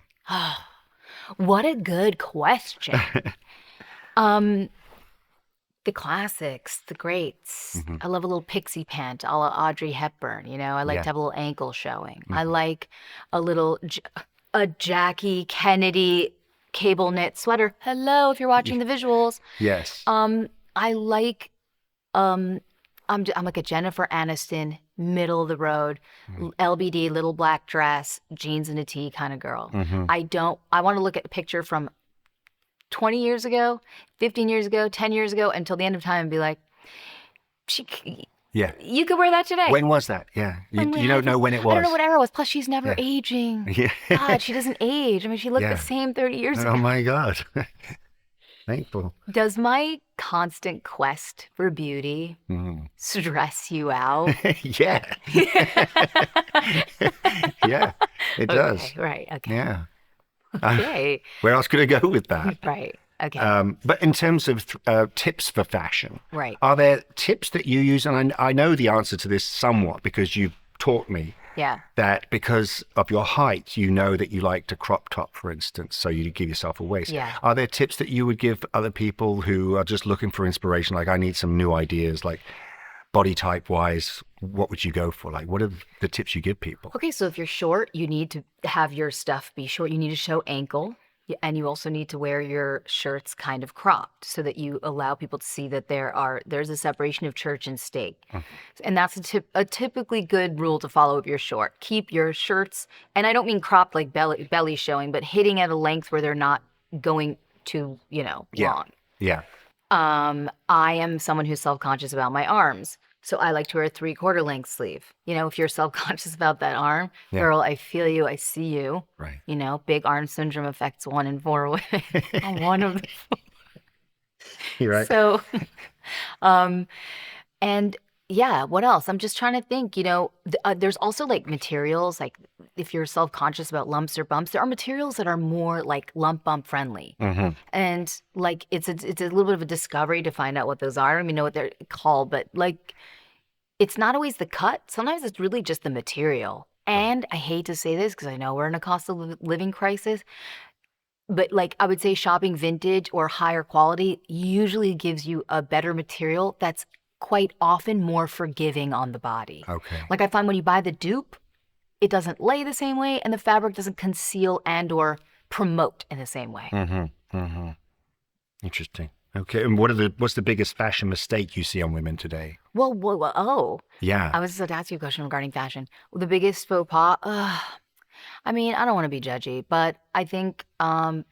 What a good question. Um, the classics, the greats. Hmm. I love a little pixie pant, a la Audrey Hepburn. I like Yeah. to have a little ankle showing. I Hmm. like a little a Jackie Kennedy cable knit sweater. Hello, if you're watching the visuals. Yes. I like um I'm like a Jennifer Aniston, middle of the road, LBD, little black dress, jeans and a tee kind of girl. Hmm. I want to look at a picture from 20 years ago, 15 years ago, 10 years ago until the end of time and be like, she, Yeah. you could wear that today. When was that? Yeah. When we You don't had, know when it I don't know was. what era it was. Plus, she's never Yeah. aging. Yeah. God, she doesn't age. I mean, she looked the Yeah. same 30 years Oh ago. my God. Thankful. Does my constant quest for beauty Mhm. stress you out? Yeah. Yeah. It does. Okay, right. Okay. Yeah. Okay. Where else could I go with that? Right. Okay. But in terms of tips for fashion, Right. are there tips that you use? And I know the answer to this somewhat because you've taught me Yeah. that because of your height, you know that you like to crop top, for instance, so you give yourself a waist. Yeah. Are there tips that you would give other people who are just looking for inspiration? Like, I need some new ideas, like body type wise, what would you go for? Like, what are the tips you give people? Okay, so if you're short, you need to have your stuff be short. You need to show ankle, and you also need to wear your shirts kind of cropped so that you allow people to see that there's a separation of church and state. And that's a typically good rule to follow if you're short. Keep your shirts, and I don't mean cropped like belly showing, but hitting at a length where they're not going too, Yeah. long. Yeah. I am someone who's self-conscious about my arms. So I like to wear a 3/4 length sleeve. If you're self-conscious about that arm, Yeah. girl, I feel you, I see you. Right. Big arm syndrome affects 1 in 4 women. I'm one of them. You're right. So, and yeah, what else? I'm just trying to think, there's also like materials, like if you're self-conscious about lumps or bumps, there are materials that are more like lump bump friendly. Mm-hmm. And like it's a little bit of a discovery to find out what those are. I don't even know what they're called, but like it's not always the cut. Sometimes it's really just the material. And I hate to say this because I know we're in a cost of living crisis, but like I would say shopping vintage or higher quality usually gives you a better material that's quite often more forgiving on the body. Okay. Like I find when you buy the dupe, it doesn't lay the same way and the fabric doesn't conceal and or promote in the same way. Mm-hmm. Mm-hmm. Interesting. Okay. And what's the biggest fashion mistake you see on women today? Well, oh. Yeah. I was just about to ask you a question regarding fashion. The biggest faux pas, I mean, I don't want to be judgy, but I think a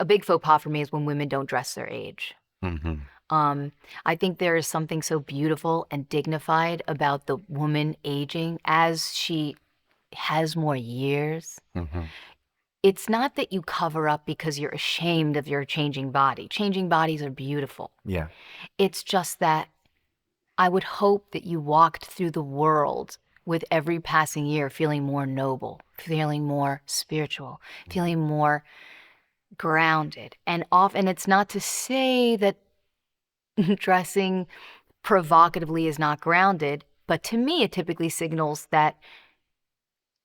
big faux pas for me is when women don't dress their age. Mm-hmm. I think there is something so beautiful and dignified about the woman aging as she has more years. Mm-hmm. It's not that you cover up because you're ashamed of your changing body. Changing bodies are beautiful. Yeah. It's just that I would hope that you walked through the world with every passing year feeling more noble, feeling more spiritual, feeling more grounded. And it's not to say that dressing provocatively is not grounded, but to me, it typically signals that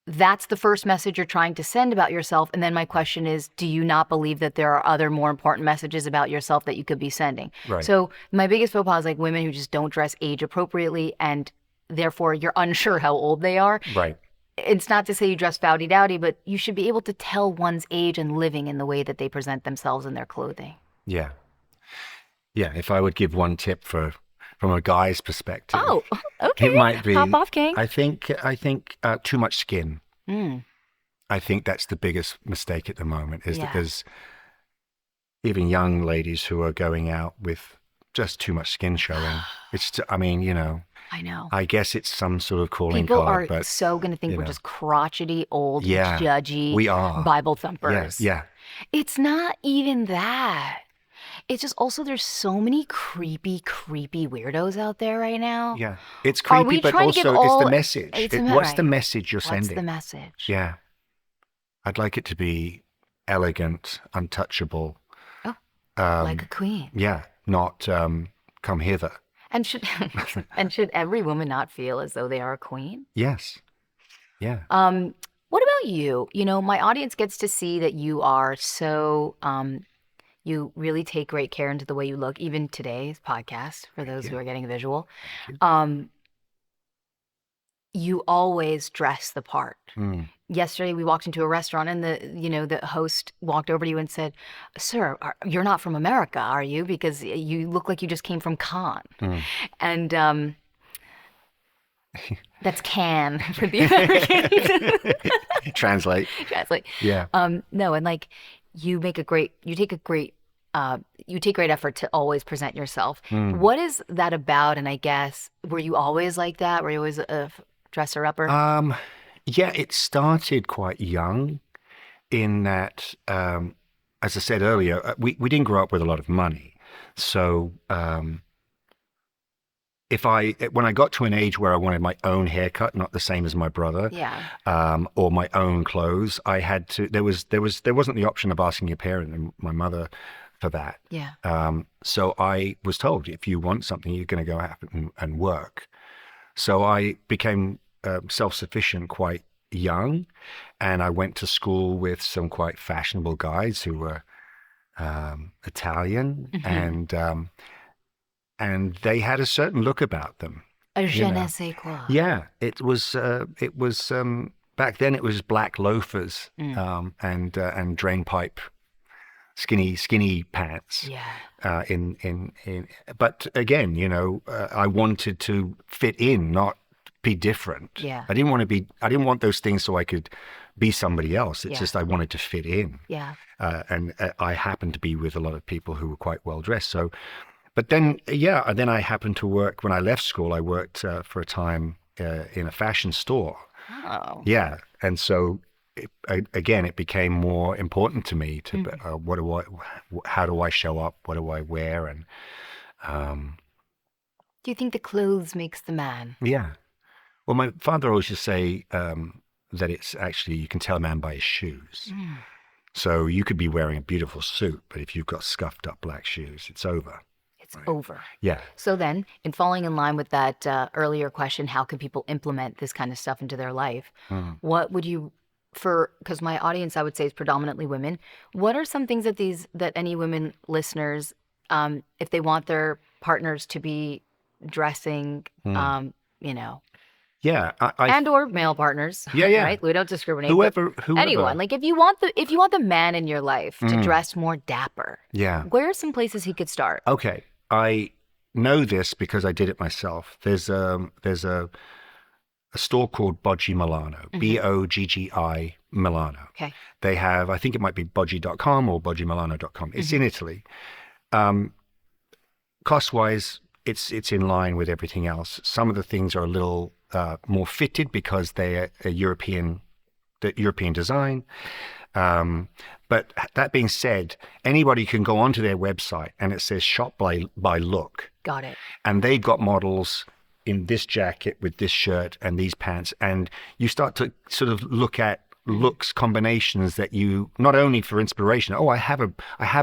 that's the first message you're trying to send about yourself. And then my question is, do you not believe that there are other more important messages about yourself that you could be sending? Right. So my biggest faux pas is like women who just don't dress age appropriately and therefore you're unsure how old they are. Right. It's not to say you dress fowdy dowdy, but you should be able to tell one's age and living in the way that they present themselves in their clothing. Yeah. Yeah. If I would give one tip from a guy's perspective, Oh, okay. it might be Pop off, King. I think too much skin. Mm. I think that's the biggest mistake at the moment is that Yeah. there's even young ladies who are going out with just too much skin showing. I mean, I know. I guess it's some sort of calling People card, are but so going to think we're just crotchety, old, Yeah, judgy, we are. Bible thumpers. yeah. It's not even that. It's just also there's so many creepy weirdos out there right now. Yeah. It's Are we creepy, but trying to give also it's all- the message. it's What's right. the message you're What's sending? the message? Yeah. I'd like it to be elegant, untouchable. Oh, Um, like a queen. yeah, not come hither. And should every woman not feel as though they are a queen? Yes. Yeah. What about you? My audience gets to see that you are so you really take great care into the way you look. Even today's podcast, for those who are getting a visual, you always dress the part. Mm. Yesterday, we walked into a restaurant, and the host walked over to you and said, "Sir, you're not from America, are you? Because you look like you just came from Cannes." Mm. And that's Cannes for the Americans. Translate. Translate. Yeah. No, and like you take great effort to always present yourself. Mm. What is that about? And I guess, were you always like that? Were you always a dresser upper? Yeah, it started quite young in that, as I said earlier, we didn't grow up with a lot of money. So when I got to an age where I wanted my own haircut, not the same as my brother, Yeah. or my own clothes, I had to. There wasn't the option of asking your parent and my mother for that. Yeah. So I was told, if you want something, you're going to go out and work. So I became self-sufficient quite young, and I went to school with some quite fashionable guys who were Italian, and they had a certain look about them. A You je know. ne sais quoi. Yeah, it was back then it was black loafers and drain pipe skinny pants. Yeah. But again, I wanted to fit in, not be different. Yeah. I didn't want those things so I could be somebody else. It's Yeah. just I wanted to fit in. Yeah. And I happened to be with a lot of people who were quite well dressed. So, but then, then I happened to work, when I left school, I worked for a time in a fashion store. Oh. Yeah. And so it became more important to me to how do I show up? What do I wear? And Do you think the clothes makes the man? yeah. Well, my father always used to say that it's actually, you can tell a man by his shoes. So you could be wearing a beautiful suit, but if you've got scuffed up black shoes, it's over. It's over. Yeah. So then, in falling in line with that earlier question, how can people implement this kind of stuff into their life? What would you, because my audience, I would say, is predominantly women. What are some things that any women listeners, if they want their partners to be dressing, Yeah. and or male partners. Yeah. Right? We don't discriminate. Whoever. Anyone. Like if you want the man in your life to dress more dapper. Yeah. Where are some places he could start? Okay. I know this because I did it myself. There's a store called Boggi Milano, Boggi Milano. Okay. They have, I think it might be boggi.com or boggimilano.com. It's in Italy. Cost-wise, it's in line with everything else. Some of the things are a little more fitted because they're European design. But that being said, anybody can go onto their website and it says shop by look. Got it. And they've got models in this jacket with this shirt and these pants. And you start to sort of look at looks combinations that you, not only for inspiration, I have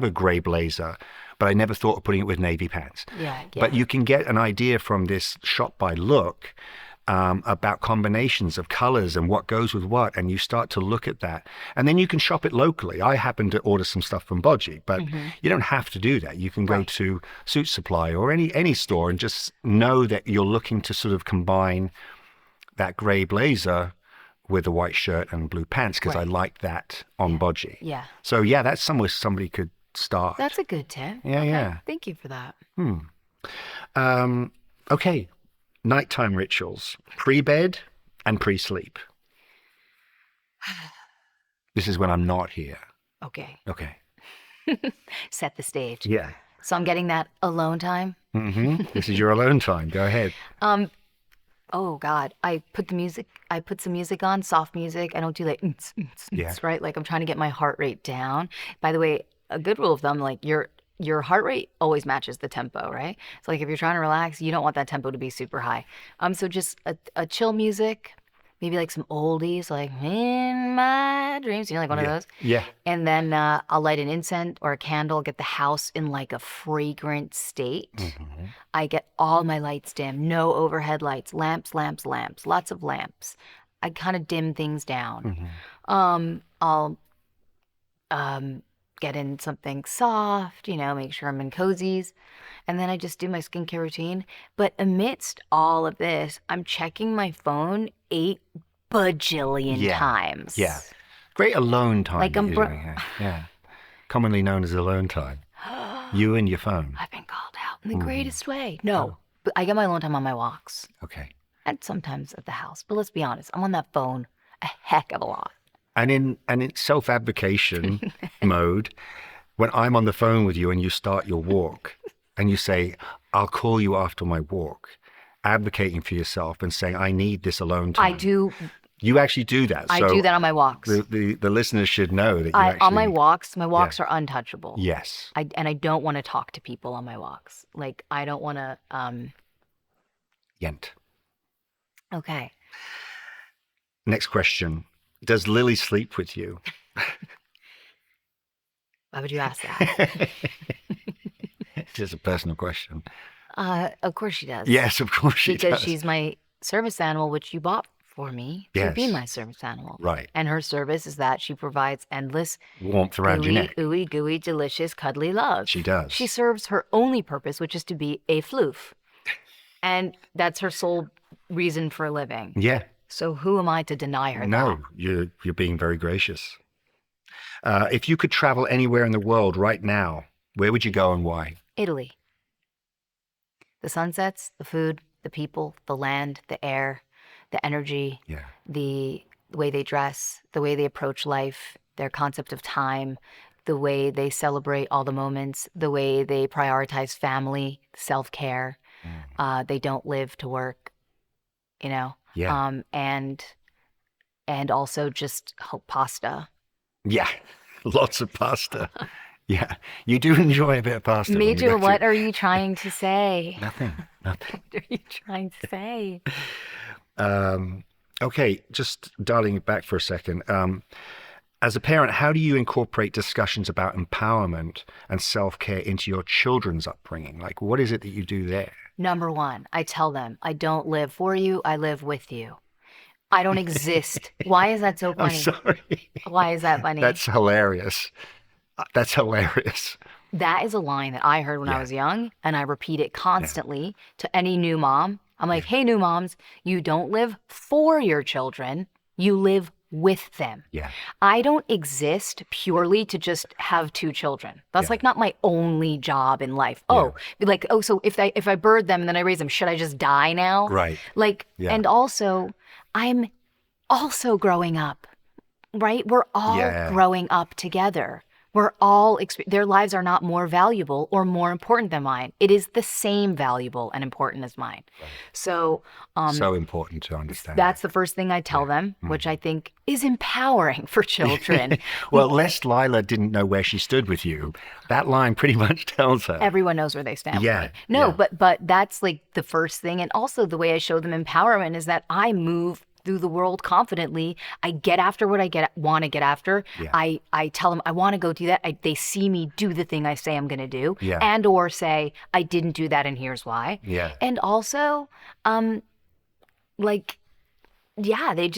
a gray blazer, but I never thought of putting it with navy pants. Yeah. But you can get an idea from this shop by look about combinations of colors and what goes with what, and you start to look at that, and then you can shop it locally. I happen to order some stuff from Boggi, but you don't have to do that. You can go to Suit Supply or any store and just know that you're looking to sort of combine that gray blazer with a white shirt and blue pants, because I like that on Boggi. Yeah. So yeah, that's somewhere somebody could start. That's a good tip. Yeah, Okay. yeah. Thank you for that. Okay. Nighttime rituals, pre-bed and pre-sleep. This is when I'm not here. Okay. Okay. Set the stage. Yeah. So I'm getting that alone time. This is your alone time. Go ahead. Oh God, I put some music on, soft music. I don't do like, right? Like I'm trying to get my heart rate down. By the way, a good rule of thumb, like your heart rate always matches the tempo, right? So like if you're trying to relax, you don't want that tempo to be super high. So just a chill music, maybe like some oldies, like In My Dreams, like one of those. Yeah. And then I'll light an incense or a candle, get the house in like a fragrant state. I get all my lights dim, no overhead lights, lamps, lots of lamps. I kind of dim things down. I'll get in something soft, make sure I'm in cozies. And then I just do my skincare routine. But amidst all of this, I'm checking my phone 8 bajillion times. Yeah. Great alone time. Like I'm yeah. Commonly known as alone time. You and your phone. I've been called out in the greatest way. No, but I get my alone time on my walks. Okay. And sometimes at the house. But let's be honest, I'm on that phone a heck of a lot. And in self-abdication mode, when I'm on the phone with you and you start your walk and you say, I'll call you after my walk, advocating for yourself and saying, I need this alone time. I do. You actually do that. I do that on my walks. The listeners should know that you actually... On my walks are untouchable. Yes. And I don't want to talk to people on my walks. Like, I don't want to... Yent. Okay. Next question. Does Lily sleep with you? Why would you ask that? It's just a personal question. Of course she does. Yes, of course she Because does. she's my service animal, which you bought for me to be Yes. my service animal. Right. And her service is that she provides endless, Warmth around your neck. ooey gooey, delicious, cuddly love. She does. She serves her only purpose, which is to be a floof. And that's her sole reason for living. Yeah. So who am I to deny her that? No, you're being very gracious. If you could travel anywhere in the world right now, where would you go and why? Italy. The sunsets, the food, the people, the land, the air, the energy, Yeah. the way they dress, the way they approach life, their concept of time, the way they celebrate all the moments, the way they prioritize family, self-care. They don't live to work, you know? Yeah. And also just pasta. Yeah. Lots of pasta. Yeah. You do enjoy a bit of pasta. when you Major, go what through- are you trying to say? Nothing. Nothing. What are you trying to say? Okay, just dialing it back for a second. As a parent, how do you incorporate discussions about empowerment and self-care into your children's upbringing? Like, what is it that you do there? Number one, I tell them, I don't live for you, I live with you. I don't exist. Why is that so I'm funny? sorry. Why is that funny? That's hilarious. That's hilarious. That is a line that I heard when I Yeah. was young, and I repeat it constantly to any new mom. I'm like, hey, new moms, you don't live for your children, you live with them. Yeah. I don't exist purely to just have two children. That's Yeah. like not my only job in life. Oh, be like, oh, so if I bird them and then I raise them, should I just die now? Right. Like, Yeah. and also, I'm also growing up, right? We're all Yeah. growing up together. We're all, their lives are not more valuable or more important than mine. It is the same valuable and important as mine. So, So important to understand. that's the first thing I tell them, which I think is empowering for children. Well, lest Lila didn't know where she stood with you, that line pretty much tells her. Everyone knows where they stand. Yeah, With me. No, yeah. but that's like the first thing. And also the way I show them empowerment is that I move through the world confidently. I get after what I want to get after. Yeah. I tell them I want to go do that. They see me do the thing I say I'm going to do, Yeah. and or say I didn't do that and here's why. Yeah. And also, like, yeah, they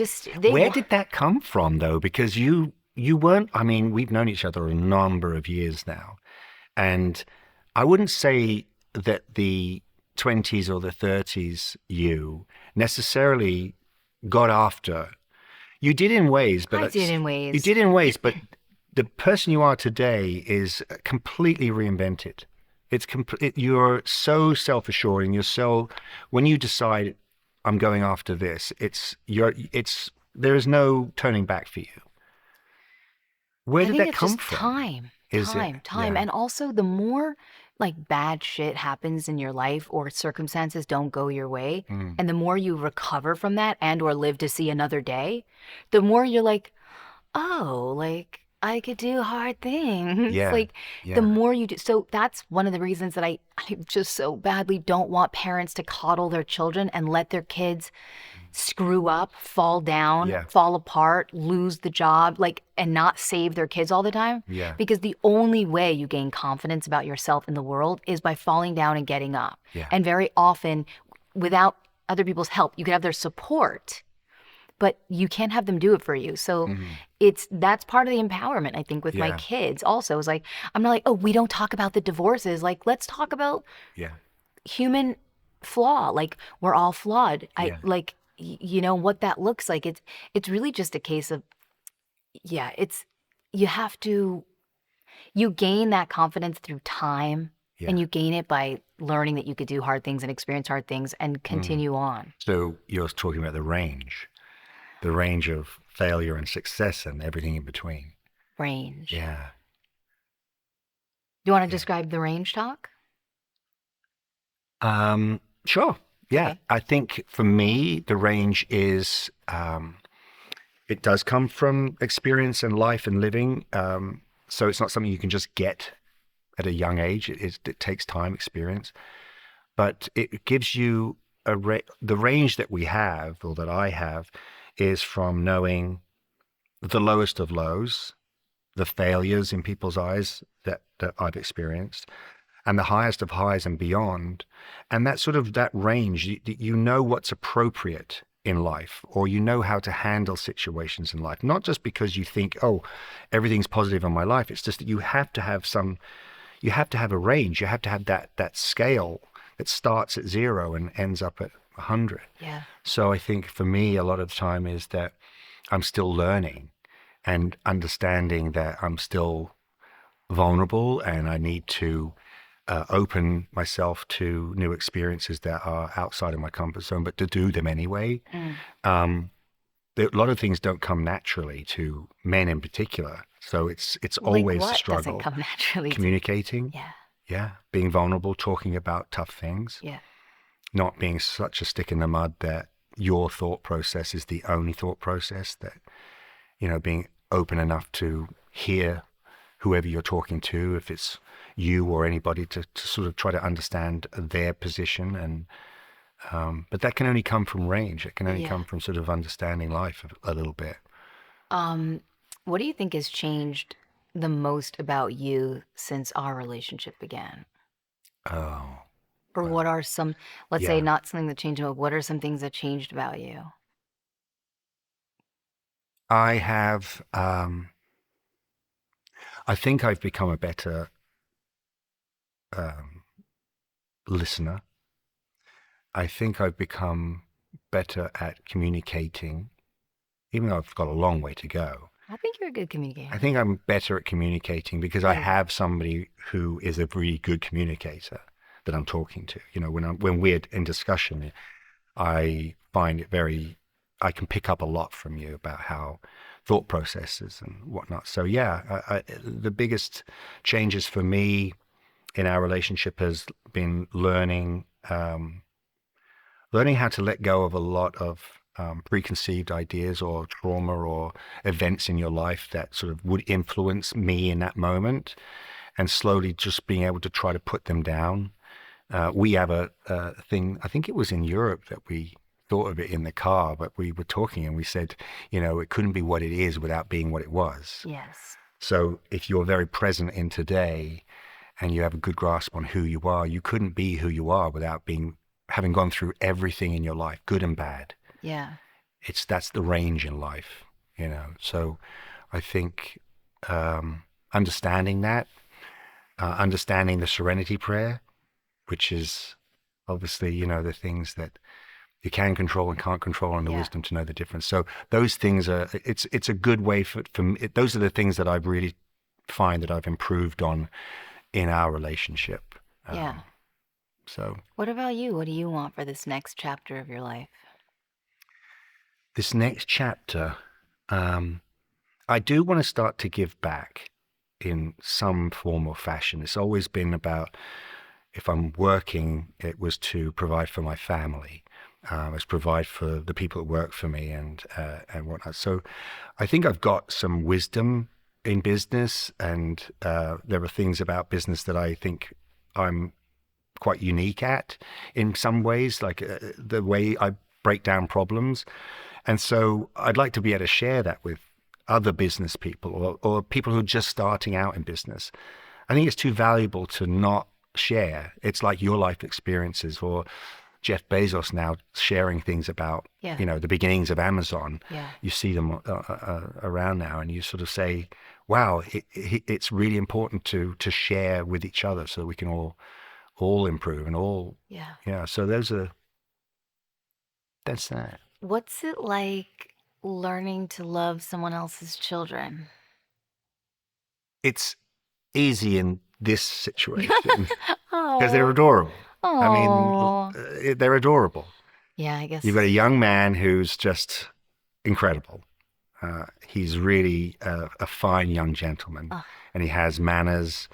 Where did that come from, though? Because you weren't, I mean, we've known each other a number of years now. And I wouldn't say that the 20s or the 30s you necessarily got after. You did in ways, but I did in ways. You did in ways, but the person you are today is completely reinvented. It's you're so self-assured, and you're so, when you decide I'm going after this, there is no turning back for you. Where did that come from? Time. Is it? Time. Yeah. And also the more like bad shit happens in your life or circumstances don't go your way, and the more you recover from that and or live to see another day, the more you're like, oh, like I could do hard things. Yeah, Like yeah. the more you do. So that's one of the reasons that I just so badly don't want parents to coddle their children and let their kids screw up, fall down, Yeah. fall apart, lose the job, like, and not save their kids all the time. Yeah. Because the only way you gain confidence about yourself in the world is by falling down and getting up. Yeah. And very often, without other people's help, you can have their support, but you can't have them do it for you. So that's part of the empowerment, I think, with my Yeah. kids also. Is like, I'm not like, oh, we don't talk about the divorces. Like, let's talk about Yeah. human flaw. Like, we're all flawed. Yeah. You know what that looks like. It's really just a case of, yeah, you gain that confidence through time, Yeah. and you gain it by learning that you could do hard things and experience hard things and continue on. So you're talking about the range of failure and success and everything in between. Range. Yeah. Do you want to describe the range talk? Sure. Yeah. Okay. I think for me, the range is, it does come from experience and life and living. So it's not something you can just get at a young age. It takes time, experience, but it gives you the range that we have, or that I have, is from knowing the lowest of lows, the failures in people's eyes that I've experienced, and the highest of highs and beyond. And that sort of that range, you know what's appropriate in life, or you know how to handle situations in life, not just because you think, oh, everything's positive in my life. It's just that you have to have a range. You have to have that scale that starts at 0 and ends up at 100. Yeah. So I think for me, a lot of the time is that I'm still learning and understanding that I'm still vulnerable, and I need to open myself to new experiences that are outside of my comfort zone, but to do them anyway. Um, a lot of things don't come naturally to men in particular. So it's Like always a what doesn't struggle. come naturally to? Communicating, Yeah. yeah, being vulnerable, talking about tough things, Yeah. not being such a stick in the mud that your thought process is the only thought process, that, being open enough to hear whoever you're talking to, if it's you or anybody, to sort of try to understand their position. And but that can only come from range. It can only Yeah. come from sort of understanding life a little bit. What do you think has changed the most about you since our relationship began? Oh, Or what well, are some, let's say yeah. not something that changed, but what are some things that changed about you? I have, I think I've become a better um, listener. I think I've become better at communicating, even though I've got a long way to go. I think you're a good I communicator. think I'm better at communicating because I Good. have somebody who is a really good communicator that I'm talking to. When we're in discussion, I find it I can pick up a lot from you about how thought processes and whatnot. So yeah, the biggest changes for me in our relationship has been learning how to let go of a lot of preconceived ideas or trauma or events in your life that sort of would influence me in that moment, and slowly just being able to try to put them down. We have a thing, I think it was in Europe, that we thought of it in the car, but we were talking and we said, it couldn't be what it is without being what it was. Yes. So if you're very present in today and you have a good grasp on who you are, you couldn't be who you are without having gone through everything in your life, good and bad. Yeah. That's the range in life. So I think understanding that, understanding the serenity prayer, which is obviously, the things that you can control and can't control, and the Yeah. wisdom to know the difference. So those things it's a good way for me. Those are the things that I really find that I've improved on in our relationship. Yeah. So What about you? What do you want for this next chapter of your life? this next chapter, I do want to start to give back in some form or fashion. It's always been about, if I'm working, it was to provide for my family. It's provide for the people that work for me and whatnot. So I think I've got some wisdom in business, and there are things about business that I think I'm quite unique at in some ways, like the way I break down problems. And so I'd like to be able to share that with other business people, or people who are just starting out in business. I think it's too valuable to not share. It's like your life experiences, or Jeff Bezos now sharing things about, Yeah. the beginnings of Amazon. Yeah. You see them around now, and you sort of say, wow, it's really important to share with each other so that we can all improve and all. Yeah. So that's that. What's it like learning to love someone else's children? It's easy in this situation because they're Oh. adorable. I mean, Oh. they're adorable. Yeah, I You've got a guess. young man who's just incredible. He's really a fine young gentleman, Oh, and he has manners,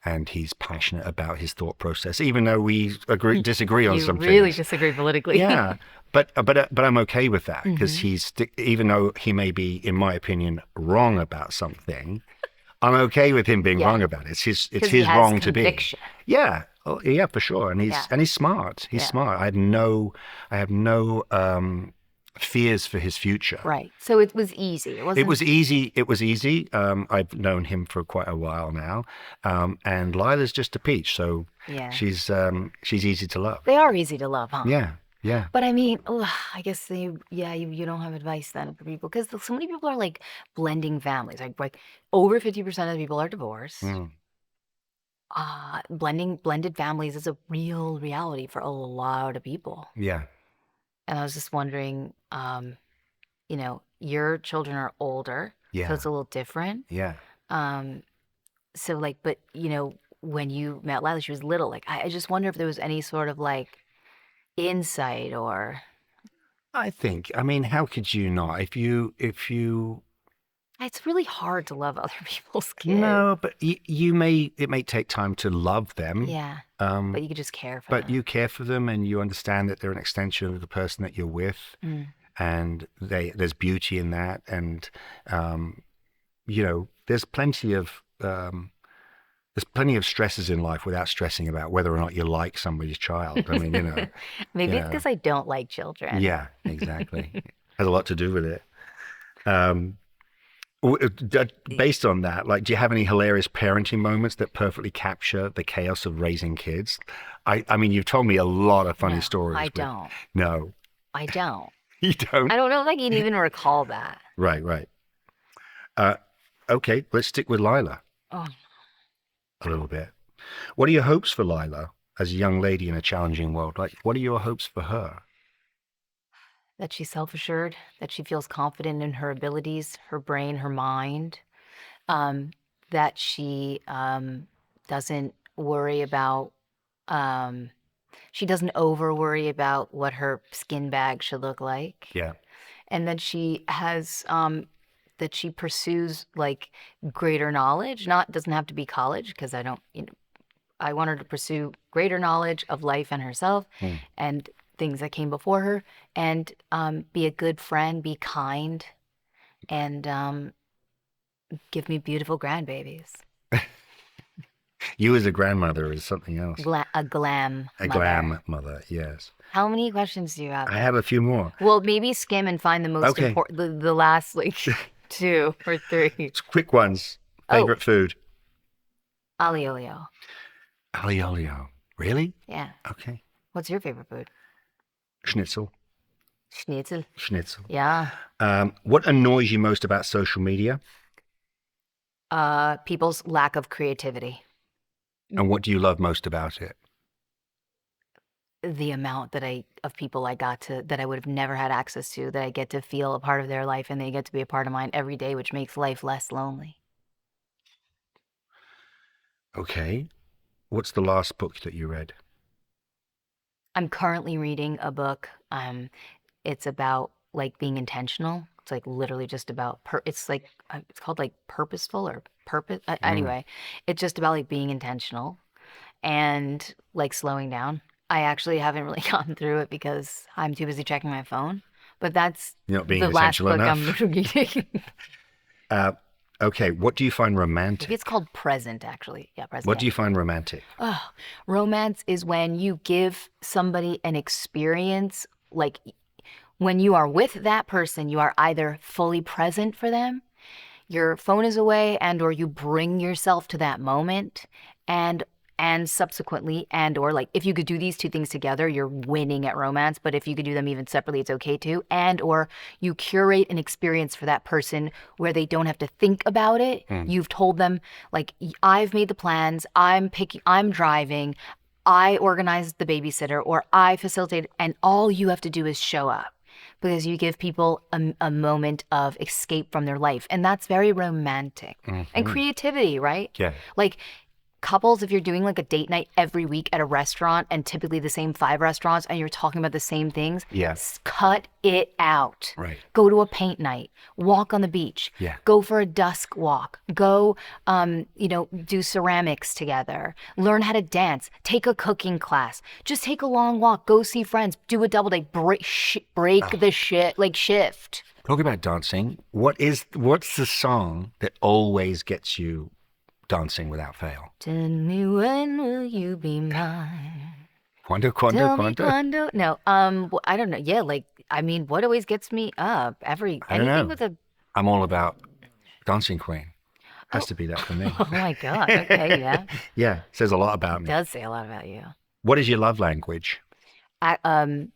and he's passionate about his thought process, even though we disagree on you some really things. disagree politically. Yeah, but I'm okay with that, because Mhm. even though he may be, in my opinion, wrong about something, I'm okay with him being Yeah. wrong about it. It's Because he his has wrong to be. conviction. Yeah, Oh, yeah, for sure. And Yeah. he's smart. He's Yeah. smart. I have no fears for his future. Right. So it was easy. It It wasn't. was easy. It was easy. I've known him for quite a while now, and Lila's just a peach. So Yeah. she's easy to love. They are easy to love, huh? Yeah, yeah. But I mean, ugh, I guess you don't have advice then for people because so many people are like blending families. Like over 50% of the people are divorced. Mm, Blended families is a real reality for a lot of people. yeah, And I was just wondering, your children are older, so yeah, it's a little different. yeah. Um, so like, but when you met Lila, she was little. Like, I just wonder if there was any sort of like insight or I think. I mean, how could you not? If you it's really hard to love other people's kids. no, but it may take time to love them. Yeah, Um, but you could just care for but them. you care for them and you understand that they're an extension of the person that you're with, Mm. and there's beauty in that. And there's plenty of stresses in life without stressing about whether or not you like somebody's child. I mean, Maybe it's know, because I don't like children. yeah, exactly. Has a lot to do with it. Um, Based on that, like, do you have any hilarious parenting moments that perfectly capture the chaos of raising kids? I mean, you've told me a lot of funny No, stories. I don't. No, I don't. you don't. I don't know if I can even recall that. Right, right. Uh, okay, let's stick with Lila Oh, a little bit. What are your hopes for Lila as a young lady in a challenging world? Like, what are your hopes for her? that she's self-assured, that she feels confident in her abilities, her brain, her mind, um, that she doesn't worry about, um, she doesn't over worry about what her skin bag should look like, Yeah, and that she pursues like greater knowledge. Not doesn't have to be college because I don't, I want her to pursue greater knowledge of life and herself Hmm. and things that came before her, and be a good friend, be kind, and give me beautiful grandbabies. You as a grandmother is something else. A glam A mother. glam mother, yes. How many questions do you have? I have a few more. Well, maybe skim and find the most Okay. important, the last like 2 or 3. It's quick ones. Oh. Favorite food? Ali olio. Aglio olio. Really? Yeah. Okay. What's your favorite food? Schnitzel. Schnitzel. Schnitzel. Yeah. What annoys you most about social media? People's lack of creativity. And what do you love most about it? The amount that of people that I would have never had access to, that I get to feel a part of their life and they get to be a part of mine every day, which makes life less lonely. Okay. What's the last book that you read? I'm currently reading a book. It's about like being intentional. It's like literally just about it's like it's called like purposeful or purpose. Anyway, it's just about like being intentional and like slowing down. I actually haven't really gotten through it because I'm too busy checking my phone. But that's You're not being the last essential book enough. I'm reading. Okay. What do you find Maybe romantic? it's called Present, actually. Yeah, Present. What do you find romantic? Oh, romance is when you give somebody an experience, like when you are with that person, you are either fully present for them, your phone is away, and or you bring yourself to that moment, and subsequently, and or like if you could do these 2 things together, you're winning at romance. But if you could do them even separately, it's okay too. And or you curate an experience for that person where they don't have to think about it. You've told them, like, I've made the plans, I'm driving, I organized the babysitter, or I facilitated, and all you have to do is show up. Because you give people a moment of escape from their life. And that's very romantic. And creativity, right? Yeah. Like couples, if you're doing like a date night every week at a restaurant and typically the same 5 restaurants and you're talking about the same things, cut it out. Right. Go to a paint night, walk on the beach, go for a dusk walk, go, do ceramics together, learn how to dance, take a cooking class, just take a long walk, go see friends, do a double date, break the shift. Talking about dancing, what's the song that always gets you dancing without fail. Tell me when will you be mine? Quando, Tell me quando. quando. No, I don't know. Yeah, like I mean, what always gets me up? I don't Anything know. with a I'm all about Dancing Queen. Has oh, to be that for me. oh my God. Okay, yeah. Yeah, says a lot about It me. does say a lot about you. What is your love language? I um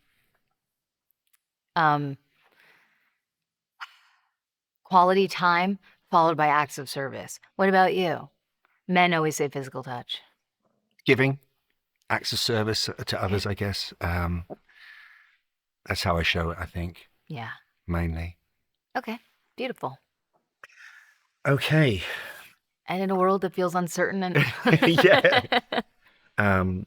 quality time followed by acts of service. What about you? Men always say physical touch. Giving, acts of service to Okay. others, I guess. That's how I show it, I think, Yeah. mainly. Okay. Beautiful. Okay. And in a world that feels uncertain and Yeah. Um,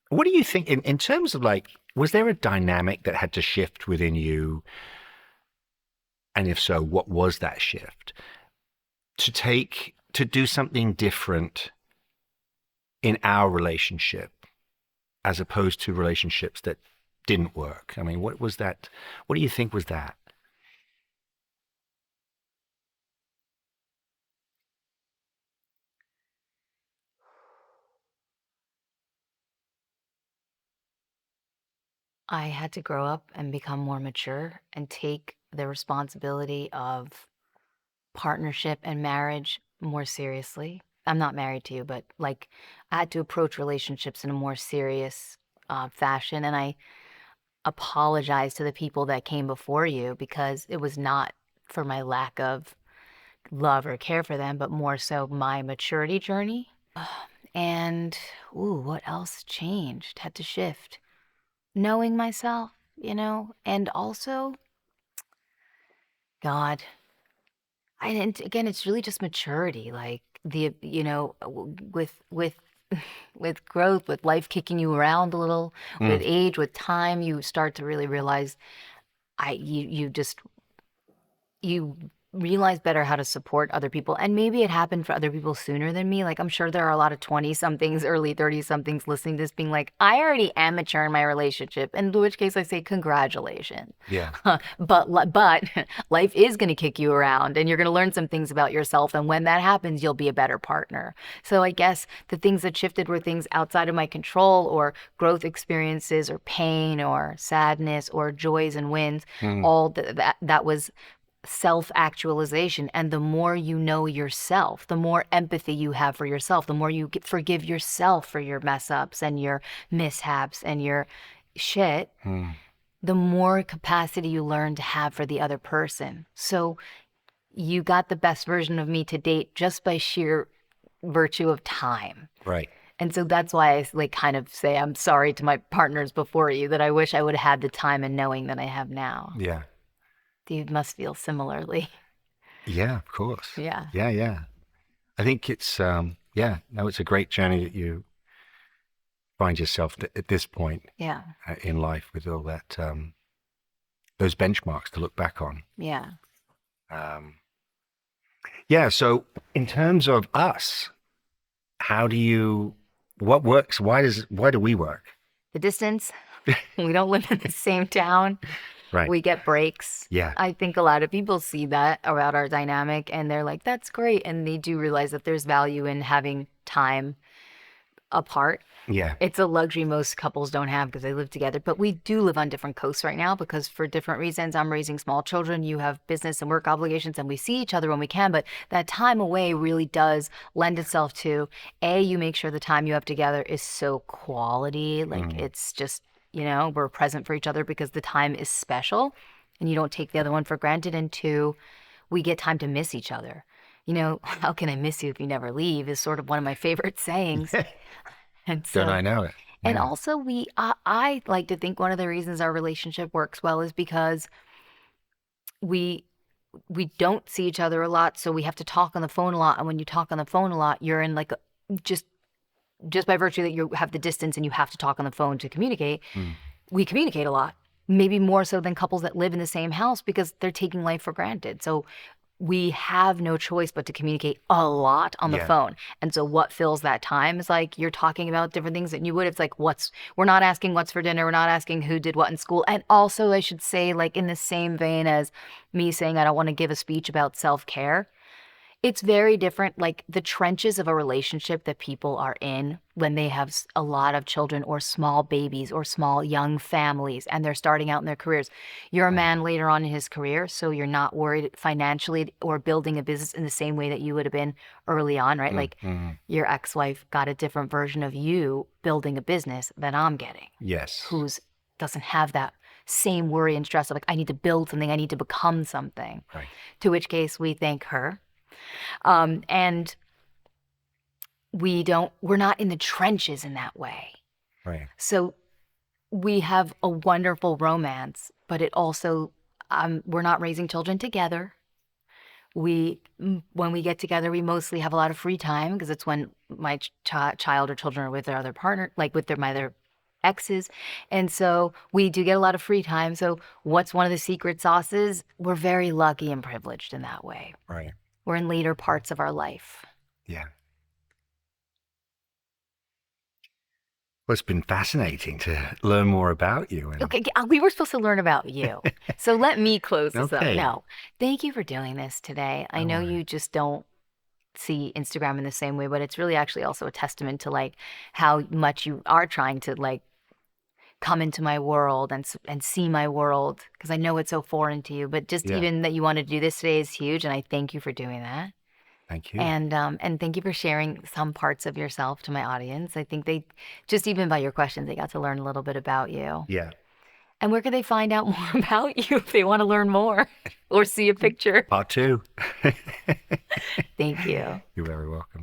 what do you think in terms of like, was there a dynamic that had to shift within you? And if so, what was that shift? To do something different in our relationship as opposed to relationships that didn't work? I mean, what was that? What do you think was that? I had to grow up and become more mature and take the responsibility of partnership and marriage more seriously. I'm not married to you, but like I had to approach relationships in a more serious fashion. And I apologize to the people that came before you because it was not for my lack of love or care for them, but more so my maturity journey. And, ooh, what else changed? Had to shift. Knowing myself, and also, God, and again, it's really just maturity, like with with growth, with life kicking you around a little, with Mm, age, with time, you start to really realize you realize better how to support other people. And maybe it happened for other people sooner than me. Like, I'm sure there are a lot of 20 somethings, early 30 somethings listening to this being like, I already am mature in my relationship. In which case I say, congratulations. yeah, But life is going to kick you around and you're going to learn some things about yourself. And when that happens, you'll be a better partner. So I guess the things that shifted were things outside of my control or growth experiences or pain or sadness or joys and wins. mm, All that was self-actualization. And the more you know yourself, the more empathy you have for yourself, the more you forgive yourself for your mess ups and your mishaps and your shit, mm, the more capacity you learn to have for the other person. So you got the best version of me to date just by sheer virtue of time. right. And so that's why I like kind of say I'm sorry to my partners before you, that I wish I would have had the time and knowing that I have now. Yeah, You must feel similarly. yeah, of course. Yeah. Yeah, yeah. I think it's yeah, no, it's a great journey that you find yourself at this point Yeah. in life with all that those benchmarks to look back on. Yeah. Um, yeah. So in terms of us, how do you? What works? Why do we work? The distance, we don't live in the same town. Right. We get breaks. Yeah. I think a lot of people see that about our dynamic and they're like, that's great. And they do realize that there's value in having time apart. Yeah. It's a luxury most couples don't have because they live together. But we do live on different coasts right now because for different reasons, I'm raising small children. You have business and work obligations, and we see each other when we can. But that time away really does lend itself to you make sure the time you have together is so quality. Like it's just, we're present for each other because the time is special and you don't take the other one for granted. And two, we get time to miss each other. How can I miss you if you never leave is sort of one of my favorite sayings. And Don't so, I know it? and Yeah. also I like to think one of the reasons our relationship works well is because we we don't see each other a lot, so we have to talk on the phone a lot. And when you talk on the phone a lot, you're in like just just by virtue that you have the distance and you have to talk on the phone to communicate, Mm. we communicate a lot. Maybe more so than couples that live in the same house because they're taking life for granted. So we have no choice but to communicate a lot on the Yeah. phone. And so what fills that time is like you're talking about different things that you would. It's like we're not asking what's for dinner. We're not asking who did what in school. And also I should say, like in the same vein as me saying I don't want to give a speech about self-care, It's very different, like the trenches of a relationship that people are in when they have a lot of children or small babies or small young families and they're starting out in their careers. You're a man later on in his career, so you're not worried financially or building a business in the same way that you would have been early on, right? Like Mm-hmm. your ex-wife got a different version of you building a business than I'm getting, Yes. who's doesn't have that same worry and stress of like, I need to build something, I need to become something. Right. To which case we thank her. And we're not in the trenches in that way. Right. So we have a wonderful romance, but it also, we're not raising children together. When we get together, we mostly have a lot of free time because it's when my child or children are with their other partner, like with my other exes. And so we do get a lot of free time. So what's one of the secret sauces? We're very lucky and privileged in that way. Right. We're in later parts of our life. Yeah. Well, it's been fascinating to learn more about you. And Okay, we were supposed to learn about you. So let me close this up. Okay. No, thank you for doing this today. I No know worries. you just don't see Instagram in the same way, but it's really actually also a testament to like how much you are trying to like come into my world and see my world because I know it's so foreign to you. But just Yeah. even that you wanted to do this today is huge, and I thank you for doing that. Thank you. And thank you for sharing some parts of yourself to my audience. I think they just even by your questions, they got to learn a little bit about you. Yeah. And where can they find out more about you if they want to learn more or see a picture? Part 2. Thank you. You're very welcome.